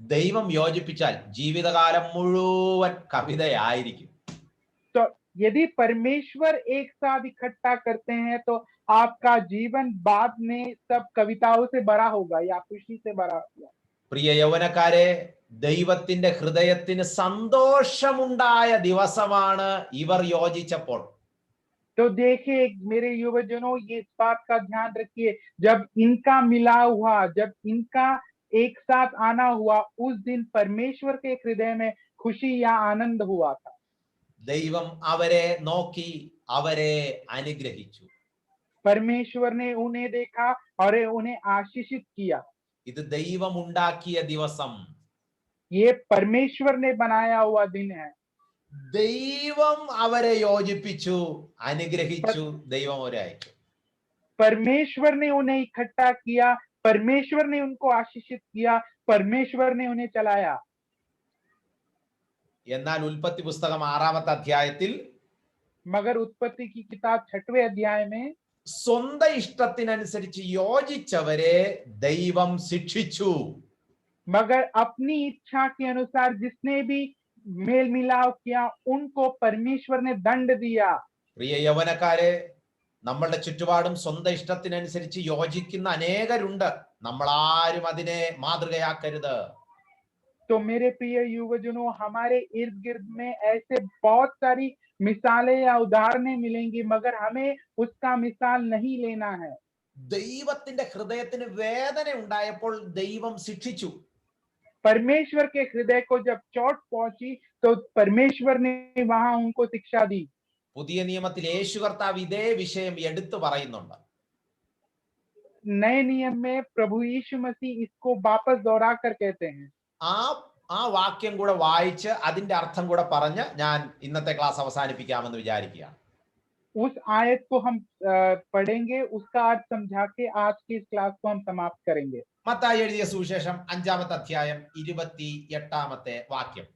ദൈവം യോജിപ്പിച്ചാൽ ജീവിതകാലം മുഴുവൻ കവിതയായിരിക്കും. तो यदि परमेश्वर एक साथ इकट्ठा करते हैं तो आपका जीवन बाद में सब कविताओं से भरा होगा या खुशी से भरा होगा. പ്രിയ യൗവനക്കാരെ, ദൈവത്തിന്റെ ഹൃദയത്തിന് സന്തോഷമുണ്ടായ ദിവസമാണ് ഇവർ യോജിച്ചപ്പോൾ. तो देखिए मेरे युवजनों, ये इस बात का ध्यान रखिए, जब इनका मिला हुआ, जब इनका एक साथ आना हुआ, उस दिन परमेश्वर के हृदय में खुशी या आनंद हुआ था. ദൈവം അവരെ നോക്കി അവരെ അനുഗ്രഹിച്ചു. परमेश्वर ने उन्हें देखा और उन्हें आशीषित किया. ഇത് ദൈവം ഉണ്ടാക്കിയ ദിവസം. ये परमेश्वर ने बनाया हुआ दिन है. ദൈവം അവരെ യോജിപ്പിച്ചു, അനുഗ്രഹിച്ചു, ദൈവം അവരെ അയച്ചു. परमेश्वर ने उन्हें इकट्ठा किया, परमेश्वर ने उनको आशीषित किया, परमेश्वर ने उन्हें चलाया. എന്നാൽ ഉൽപ്പത്തി പുസ്തകം 6-ാമത്തെ അധ്യായത്തിൽ मगर उत्पत्ति की किताब 6वें अध्याय में സ്വന്തം ഇഷ്ടത്തിനനുസരിച്ച് യോജിച്ചവരെ ദൈവം ശിക്ഷിച്ചു. मगर अपनी इच्छा के अनुसार जिसने भी मेल मिलाप किया उनको परमेश्वर ने दंड दिया. പ്രിയ യൗവനക്കാരെ, നമ്മളുടെ ചുറ്റുപാടും സ്വന്തം ഇഷ്ടത്തിനനുസരിച്ച് യോജിക്കുന്ന അനേകരുണ്ട്. നമ്മൾ ആരും അതിനെ മാതൃകയാക്കരുത്. तो मेरे प्रिय युवजनों, हमारे इर्द गिर्द में ऐसे बहुत सारी मिसालें या उदाहरणें मिलेंगी, मगर हमें उसका मिसाल नहीं लेना है. ദൈവത്തിന്റെ ഹൃദയത്തിന് വേദന ഉണ്ടായപ്പോൾ ദൈവം ശിക്ഷിച്ചു. परमेश्वर के हृदय को जब चोट पहुंची तो परमेश्वर ने वहां उनको शिक्षा दी। പുതിയ നിയമത്തിൽ യേശു കർത്താവ് ഇതേ വിഷയം എടുത്തു പറയുന്നുണ്ട്. नए नियम में प्रभु यीशु मसीह इसको वापस दोहरा कर कहते हैं। ആ വാക്യം കൂടെ വായിച്ച് അതിന്റെ അർത്ഥം കൂടെ പറഞ്ഞ് ഞാൻ ഇന്നത്തെ ക്ലാസ് അവസാനിപ്പിക്കാമെന്ന് വിചാരിക്കുകയാണ്. उस आयत को हम पढ़ेंगे, उसका अर्थ समझा के आज की इस क्लास को हम समाप्त करेंगे। മത്തായി എഴുതിയ സുവിശേഷം 5-ാമത്തെ അധ്യായം 28-ാമത്തെ വാക്യം.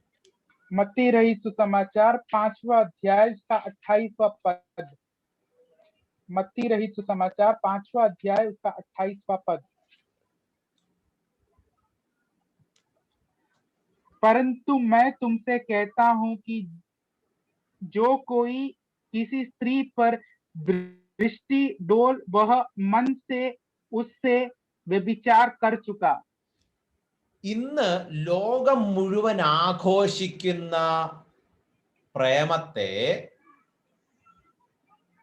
मत्ती रचित सुसमाचार 5वां अध्याय उसका 28वां पद। मत्ती रचित सुसमाचार 5वां अध्याय उसका 28वां पद। परंतु मैं तुमसे कहता हूं कि जो कोई किसी स्त्री पर दृष्टि डोल वह मन से उससे व्यभिचार कर चुका। ഇന്ന് ലോകം മുഴുവൻ ആഘോഷിക്കുന്ന പ്രേമത്തെ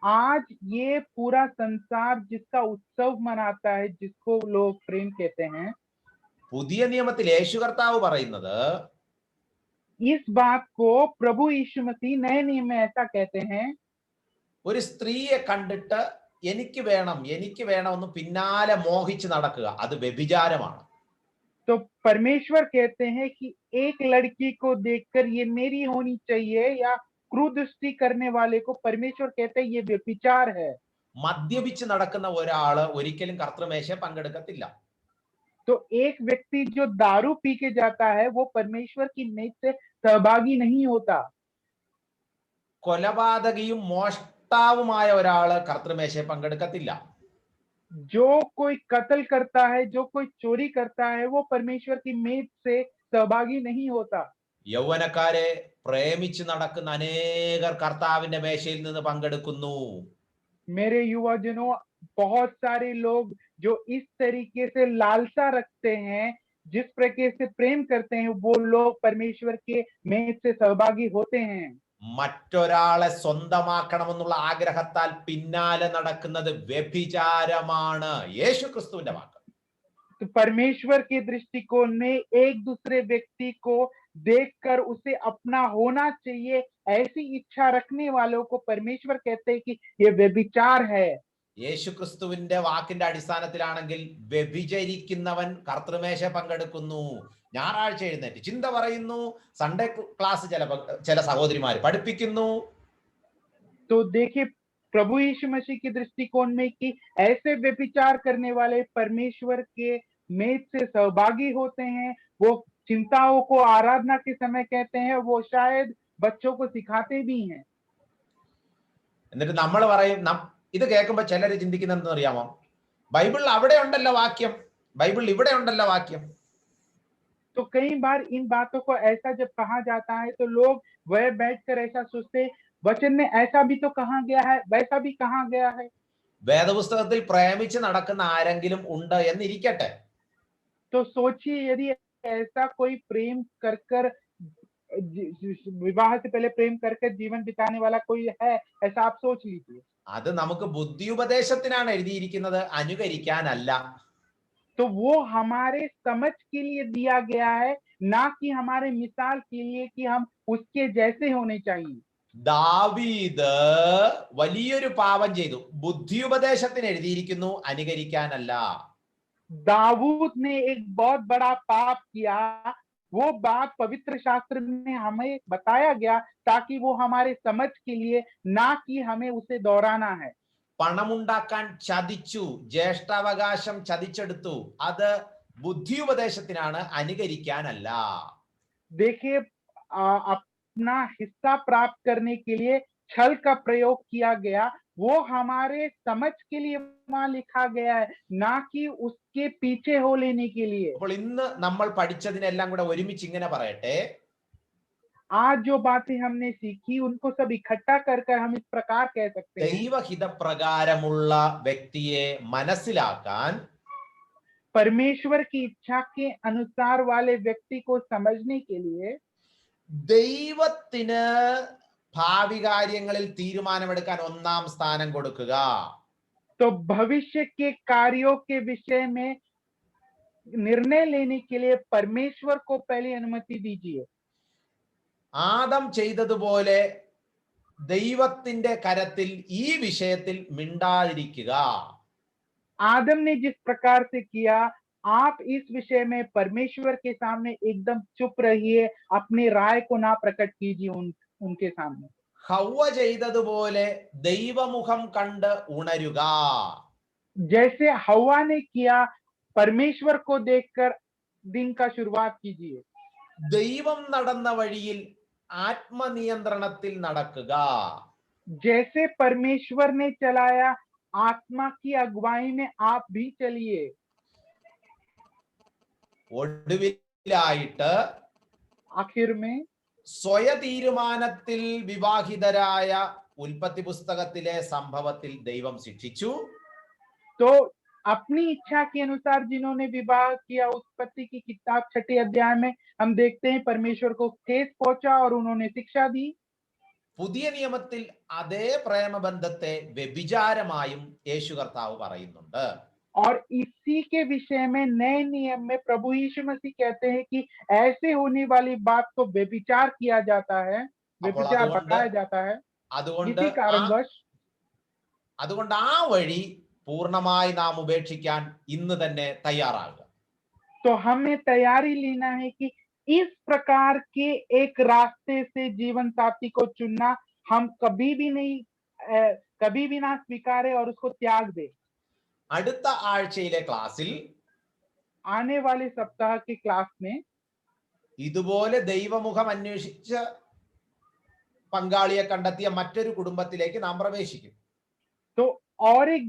आज ये पूरा संसार जिसका उत्सव मनाता है, जिसको लोग प्रेम कहते हैं, പുതിയ നിയമത്തിൽ യേശു കർത്താവ് പറയുന്നത് इस बात को प्रभु यीशु मसीह नए नियम में ऐसा कहते हैं, ഒരു സ്ത്രീയെ കണ്ടിട്ട് എനിക്ക് വേണം എന്ന് പിന്നാലെ മോഹിച്ച് നടക്കുക, അത് വ്യഭിചാരമാണ്. तो परमेश्वर कहते हैं कि एक लड़की को देखकर ये मेरी होनी चाहिए या क्रूरदृष्टि करने वाले को परमेश्वर कहते हैं ये व्यभिचार है। മദ്യപിച്ച് നടക്കുന്ന ഒരാള് ഒരിക്കലും കർത്തൃമേശയിൽ പങ്കെടുക്കത്തില്ല. तो एक व्यक्ति जो दारू पी के जाता है वो परमेश्वर की मेज से सहभागी नहीं होता। കൊലപാതകിയും മോഷ്ടാവുമായ ഒരാള് കർത്തൃമേശയിൽ പങ്കെടുക്കത്തില്ല. जो कोई कत्ल करता है, जो कोई चोरी करता है, वो परमेश्वर की मेज से सहभागी नहीं होता। യൗവനക്കാരെ പ്രേമിച്ച് നടക്കുന്ന അനേകർ കർത്താവിന്റെ മേശയിൽ നിന്ന് പങ്കെടുക്കുന്നു. मेरे युवाजनों, बहुत सारे लोग जो इस तरीके से लालसा रखते हैं, जिस प्रकार से प्रेम करते हैं, वो लोग परमेश्वर के मेज से सहभागी होते हैं। മറ്റൊരാളെ സ്വന്തമാക്കണമെന്നുള്ള ആഗ്രഹത്താൽ പിന്നാലെ നടക്കുന്നത് വ്യഭിചാരമാണ്. യേശു ക്രിസ്തുവിന്റെ വാക്ക്. तो परमेश्वर के दृष्टिकोण में एक दूसरे व्यक्ति को देखकर उसे अपना होना चाहिए ऐसी इच्छा रखने वालों को परमेश्वर कहते हैं कि ये व्यभिचार है। യേശു ക്രിസ്തുവിന്റെ വാക്കിന്റെ അടിസ്ഥാനത്തിലാണെങ്കിൽ വ്യഭിചരിക്കുന്നവൻ കർത്തൃമേശ പങ്കെടുക്കുന്നു, ഞായറാഴ്ച എഴുന്നേറ്റ് ചിന്ത പറയുന്നു, സൺഡേ ക്ലാസ് ചില സഹോദരിമാർ പഠിപ്പിക്കുന്നു. तो देखिए, प्रभु यीशु मसीह के दृष्टिकोण में कि ऐसे व्यभिचार करने वाले परमेश्वर के मेज से सहभागी होते हैं, वो चिंताओं को आराधना के समय कहते हैं, वो शायद बच्चों को सिखाते भी हैं। എന്നിട്ട് നമ്മൾ പറയും, ഇത് കേൾക്കുമ്പോൾ ചിലർ ചിന്തിക്കുന്നതെന്ന് അറിയാമോ, ബൈബിളിൽ അവിടെ ഉണ്ടല്ലോ വാക്യം, ബൈബിളിൽ ഇവിടെ ഉണ്ടല്ലോ വാക്യം. तो कई बार इन बातों को ऐसा जब कहा जाता है तो लोग वह बैठकर ऐसा सोचते, वचन में ऐसा भी तो कहा गया है, वैसा भी कहा गया है। വേദപുസ്തകത്തിൽ പ്രേമിച്ച് നടക്കുന്ന ആരെങ്കിലും ഉണ്ട് എന്നിരിക്കട്ടെ. तो सोचिए, यदि ऐसा कोई प्रेम कर कर विवाह से पहले प्रेम कर कर जीवन बिताने वाला कोई है, ऐसा आप सोच लीजिए। അത് നമുക്ക് ബുദ്ധിയുപദേശത്തിനാണ് എഴുതിയിരിക്കുന്നത്, അനുകരിക്കാനല്ല. तो वो हमारे समझ के लिए दिया गया है, ना कि हमारे मिसाल के लिए कि हम उसके जैसे होने चाहिए। ദാവീദ് വലിയൊരു പാപം ചെയ്തു, ബുദ്ധിയുപദേശത്തിന് എഴുതിയിരിക്കുന്നു, അനുകരിക്കാനല്ല. दाऊद ने एक बहुत बड़ा पाप किया, वो बात पवित्र शास्त्र में हमें बताया गया ताकि वो हमारे समझ के लिए, ना कि हमें उसे दोहराना है। പണമുണ്ടാക്കാൻ ചതിച്ചു, ജ്യേഷ്ഠാവകാശം ചതിച്ചെടുത്തു, അത് ബുദ്ധിയുപദേശത്തിനാണ്, അനുകരിക്കാനല്ല. देखिए, अपना हिस्सा प्राप्त करने के लिए छल का प्रयोग किया गया, वो हमारे समझ के लिए वहां लिखा गया है, ना कि उसके पीछे हो लेने के लिए। അപ്പോൾ ഇന്ന് നമ്മൾ പഠിച്ചതിനെല്ലാം കൂടെ ഒരുമിച്ച് ഇങ്ങനെ പറയട്ടെ, आज जो बातें हमने सीखी उनको सब इकट्ठा कर हम इस प्रकार कह सकते हैं, ദൈവഹിതപ്രകാരമുള്ള വ്യക്തിയെ മനസ്സിലാക്കാൻ, परमेश्वर की इच्छा के अनुसार वाले व्यक्ति को समझने के लिए, ദൈവത്തിന് ഭാവി കാര്യങ്ങളിൽ തീരുമാനമെടുക്കാൻ ഒന്നാം സ്ഥാനം കൊടുക്കുക. तो भविष्य के कार्यों के विषय में निर्णय लेने के लिए परमेश्वर को पहले अनुमति दीजिए। ആദം ചെയ്തതുപോലെ ദൈവത്തിന്റെ കരത്തിൽ ഈ വിഷയത്തിൽ മിണ്ടാതിരിക്കുക. आदम ने जिस प्रकार से किया, आप इस विषय में परमेश्वर के सामने एकदम चुप रहिए, अपनी राय को ना प्रकट कीजिए उनके सामने। ഹവ്വ ചെയ്തതുപോലെ ദൈവമുഖം കണ്ട് ഉണരുക. जैसे हव्वा ने किया, परमेश्वर को देखकर दिन का शुरुआत कीजिए। ദൈവം നടന്ന വഴിയിൽ ആത്മനിയന്ത്രണത്തിൽ നടക്കുക. जैसे परमेश्वर ने चलाया, आत्मा की अगुवाई में आप भी चलिए। ഒടുവിലായിട്ട് आखिर में സ്വയതീരുമാനത്തിൽ വിവാഹിതരായ ഉൽപ്പത്തി പുസ്തകത്തിലെ സംഭവത്തിൽ ദൈവം ശിക്ഷിച്ചു. तो अपनी इच्छा के अनुसार जिन्होंने विवाह किया, उत्पत्ति की किताब 6 अध्याय में हम देखते हैं परमेश्वर को ठेस पहुंचा और उन्होंने शिक्षा दी। പുതിയ നിയമത്തിൽ അതേ പ്രേമബന്ധത്തെ വ്യഭിചാരമായും യേശു കർത്താവ് പറയുന്നുണ്ട്. और इसी के विषय में नए नियम में प्रभु यीशु मसीह कहते हैं कि ऐसे होने वाली बात को व्यभिचार किया जाता है, व्यभिचार बताया जाता है। അതുകൊണ്ട് इसी कारणवश അതുകൊണ്ട് ആ വഴി പൂർണ്ണമായി നാം ഉപേക്ഷിക്കാൻ ഇന്ന് തന്നെ തയ്യാറാകുക. तो हमें तैयारी लेना है कि इस प्रकार के एक रास्ते से जीवन साथी को चुनना हम कभी भी ना स्वीकारें और उसको त्याग दे। അടുത്ത ആഴ്ചയിലെ ക്ലാസ്സിൽ आने वाले सप्ताह के क्लास में ഇതുപോലെ ദൈവമുഖം അന്വേഷിച്ച് പങ്കാളിയെ കണ്ടെത്തിയ മറ്റൊരു കുടുംബത്തിലേക്ക് നാം പ്രവേശിക്കും. तो और एक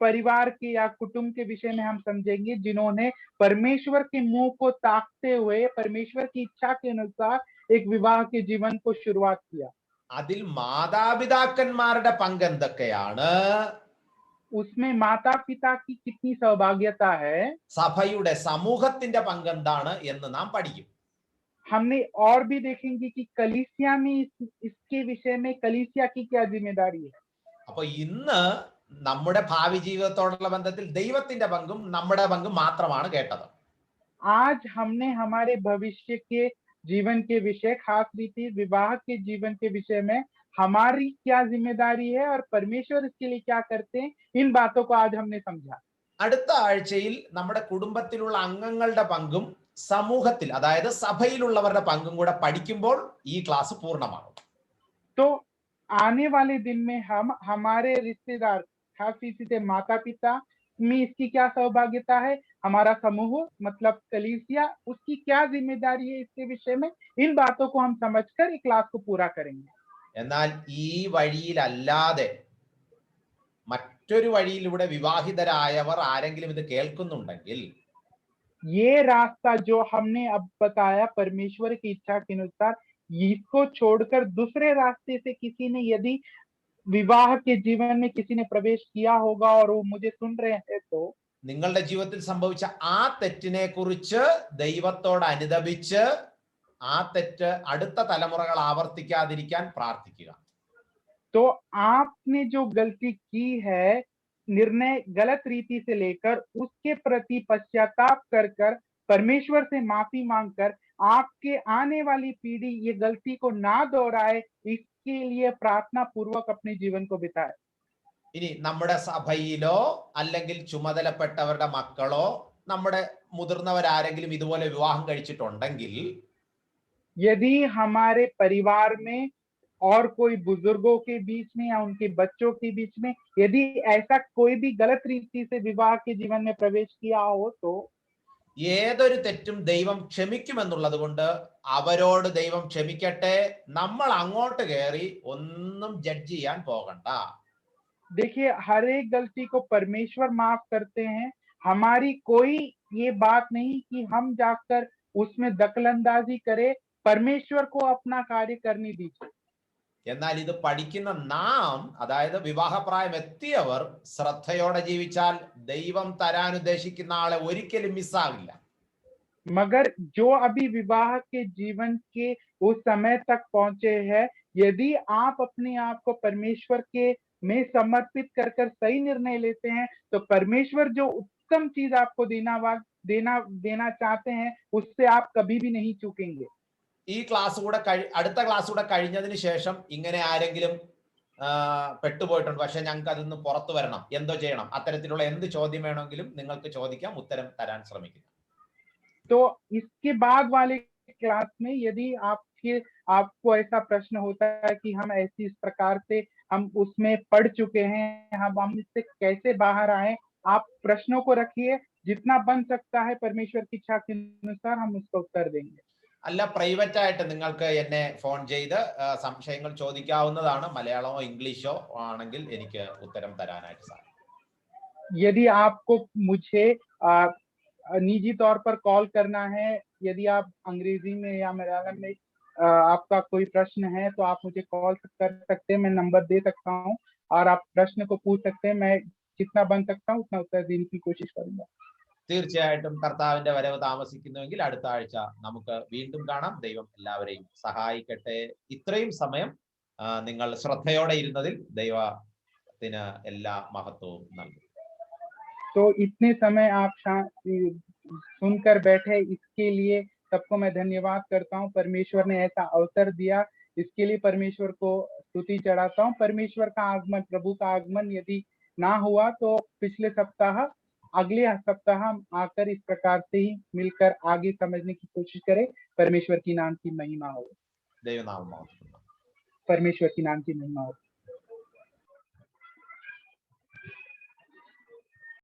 परिवार के या कुटुंब के विषय में हम समझेंगे जिन्होंने परमेश्वर के मुंह को ताकते हुए परमेश्वर की इच्छा के अनुसार एक विवाह के जीवन को शुरुआत किया। അതിൽ മാതാപിതാക്കന്മാരുടെ പങ്ക് എന്തൊക്കെയാണ്, उसमें माता पिता की कितनी सहभागिता है, സഭയുടെ സമൂഹത്തിന്റെ പങ്ക് എന്താണ് എന്ന് നാം പഠിക്കും. हमने और भी देखेंगे कि कलीसिया में इसके विषय में कलीसिया की क्या जिम्मेदारी है। അപ്പൊ इന്ന് നമ്മുടെ ഭാവി ജീവിതത്തോടുള്ള ബന്ധത്തിൽ ദൈവത്തിന്റെ പങ്കും നമ്മുടെ പങ്കും മാത്രമാണ് കേട്ടത്. आज हमने हमारे भविष्य के जीवन के विषय, खास रीति विवाह के जीवन के विषय में हमारी क्या जिम्मेदारी है और परमेश्वर इसके लिए क्या करते हैं, इन बातों को आज हमने समझा। അടുത്ത ആഴ്ചയിൽ നമ്മുടെ കുടുംബത്തിലുള്ള അംഗങ്ങളുടെ പങ്കും സമൂഹത്തിൽ അതായത് സഭയിലുള്ളവരുടെ പങ്കും കൂടെ പഠിക്കുമ്പോൾ ഈ ക്ലാസ് പൂർണ്ണമാകും. तो आने वाले दिन में हम हमारे रिश्तेदार, खास रीति से माता पिता में इसकी क्या सहभागिता है, हमारा समूह मतलब कलीसिया उसकी क्या जिम्मेदारी है, इसके विषय में इन बातों को हम समझकर इस क्लास को पूरा करेंगे। എന്നാൽ ഈ വഴിയിലല്ലാതെ മറ്റൊരു വഴിയിലൂടെ വിവാഹിതരായവർ ആരെങ്കിലും ഇത് കേൾക്കുന്നുണ്ടെങ്കിൽ ये रास्ता जो हमने अब बताया परमेश्वर की इच्छा के अनुसार, इसको छोड़कर दूसरे रास्ते से किसी ने यदि विवाह के जीवन में किसी ने प्रवेश किया होगा और वो मुझे सुन रहे हैं, तो നിങ്ങളുടെ ജീവിതത്തിൽ സംഭവിച്ച ആ തെറ്റിനെ കുറിച്ച് ദൈവത്തോട് അനുതപിച്ച് ആ തെറ്റ് അടുത്ത തലമുറകൾ ആവർത്തിക്കാതിരിക്കാൻ പ്രാർത്ഥിക്കുക. तो आपने जो गलती की है, निर्णय गलत रीति से लेकर उसके प्रति पश्चाताप कर कर परमेश्वर से माफी मांगकर आपके आने वाली पीढ़ी ये गलती को ना दोहराए, इसके लिए प्रार्थना पूर्वक अपने जीवन को बिताए। ഇനി നമ്മുടെ സഭയിലോ അല്ലെങ്കിൽ ചുമതലപ്പെട്ടവരുടെ മക്കളോ നമ്മുടെ മുതിർന്നവരാരെങ്കിലും ഇതുപോലെ വിവാഹം കഴിച്ചിട്ടുണ്ടെങ്കിൽ यदि हमारे परिवार में और कोई बुजुर्गों के बीच में या उनके बच्चों के बीच में यदि ऐसा कोई भी गलत रीति से विवाह के जीवन में प्रवेश किया हो, तो ഏതൊരു തെറ്റും ദൈവം ക്ഷമിക്കുമെന്നുള്ളത് കൊണ്ട് അവരോട് ദൈവം ക്ഷമിക്കട്ടെ. നമ്മൾ അങ്ങോട്ട് കയറി ഒന്നും ജഡ്ജ് ചെയ്യാൻ പോകണ്ട. देखिए हर एक गलती को परमेश्वर माफ करते हैं। हमारी कोई ये बात नहीं कि हम जाकर उसमें दखलंदाजी करें, परमेश्वर को अपना कार्य करने दीजिए। എന്നാൽ ഇത് പഠിക്കുന്ന നാം അതായത് വിവാഹപ്രായം എത്തിയവർ ശ്രദ്ധയോടെ ജീവിച്ചാൽ ദൈവം തരാൻ ഉദ്ദേശിക്കുന്ന ആളെ ഒരിക്കലും മിസ്സാകില്ല. मगर जो अभी विवाह के जीवन के उस समय तक पहुंचे हैं, यदि आप अपने आप को परमेश्वर के में समर्पित कर कर सही निर्णय लेते हैं, तो परमेश्वर जो उत्तम चीज आपको देना देना चाहते हैं, उससे आप कभी भी नहीं चूकेंगे। ഈ ക്ലാസ് കൂടെ അടുത്ത ക്ലാസ് കൂടെ കഴിഞ്ഞതിന് ശേഷം ഇങ്ങനെ ആരെങ്കിലും പെട്ടുപോയിട്ടുണ്ട്, പക്ഷെ ഞങ്ങൾക്ക് അതിൽ നിന്ന് പുറത്തു വരണം, എന്തോ ചെയ്യണം, അത്തരത്തിലുള്ള എന്ത് ചോദ്യം വേണമെങ്കിലും നിങ്ങൾക്ക് ചോദിക്കാം, ഉത്തരം തരാൻ ശ്രമിക്കും. तो इसके बाद वाले क्लास में यदि आपको ऐसा प्रश्न होता है कि हम ऐसी इस प्रकार से हम उसमें पढ़ चुके हैं, हम इससे कैसे बाहर आए, आप प्रश्नों को रखिए, जितना बन सकता है परमेश्वर की इच्छा के अनुसार हम उसका उत्तर देंगे. അല്ല, പ്രൈവറ്റ് ആയിട്ട് നിങ്ങൾക്ക് എന്നെ ഫോൺ ചെയ്ത് സംശയങ്ങൾ ചോദിക്കാവുന്നതാണ്. മലയാളമോ ഇംഗ്ലീഷോ ആണെങ്കിൽ എനിക്ക് ഉത്തരം തരാനായിട്ട് സാധിക്കും. यदि आपको मुझे निजी तौर पर कॉल करना है, यदि आप अंग्रेजी में या मलयालम में आपका कोई प्रश्न है तो आप मुझे कॉल कर सकते हैं, मैं नंबर दे सकता हूं और आप प्रश्न को पूछ सकते हैं. मैं जितना बन सकता हूं उतना उत्तर देने की कोशिश करूंगा. തീർച്ചയായിട്ടും കർത്താവിന്റെ വരവ് താമസിക്കുന്നുവെങ്കിൽ അടുത്ത ആഴ്ച നമുക്ക് വീണ്ടും കാണാം. ദൈവം എല്ലാവരെയും സഹായിക്കട്ടെ. ഇത്രയും സമയം നിങ്ങൾ ശ്രദ്ധയോടെ ഇരുന്നതിൽ ദൈവത്തിന് എല്ലാ മഹത്വവും നൽകും. तो इतने समय आप सुनकर बैठे, इसके लिए सबको मैं धन्यवाद करता हूं. परमेश्वर ने ऐसा अवसर दिया, इसके लिए परमेश्वर को स्तुति चढ़ाता हूं. परमेश्वर का आगमन, प्रभु का आगमन यदि ना हुआ तो अगले सप्ताह हम आकर इस प्रकार से ही मिलकर आगे समझने की कोशिश करें. परमेश्वर की नाम की महिमा हो. ദൈവനാമം മഹത്വം. परमेश्वर की नाम की महिमा हो.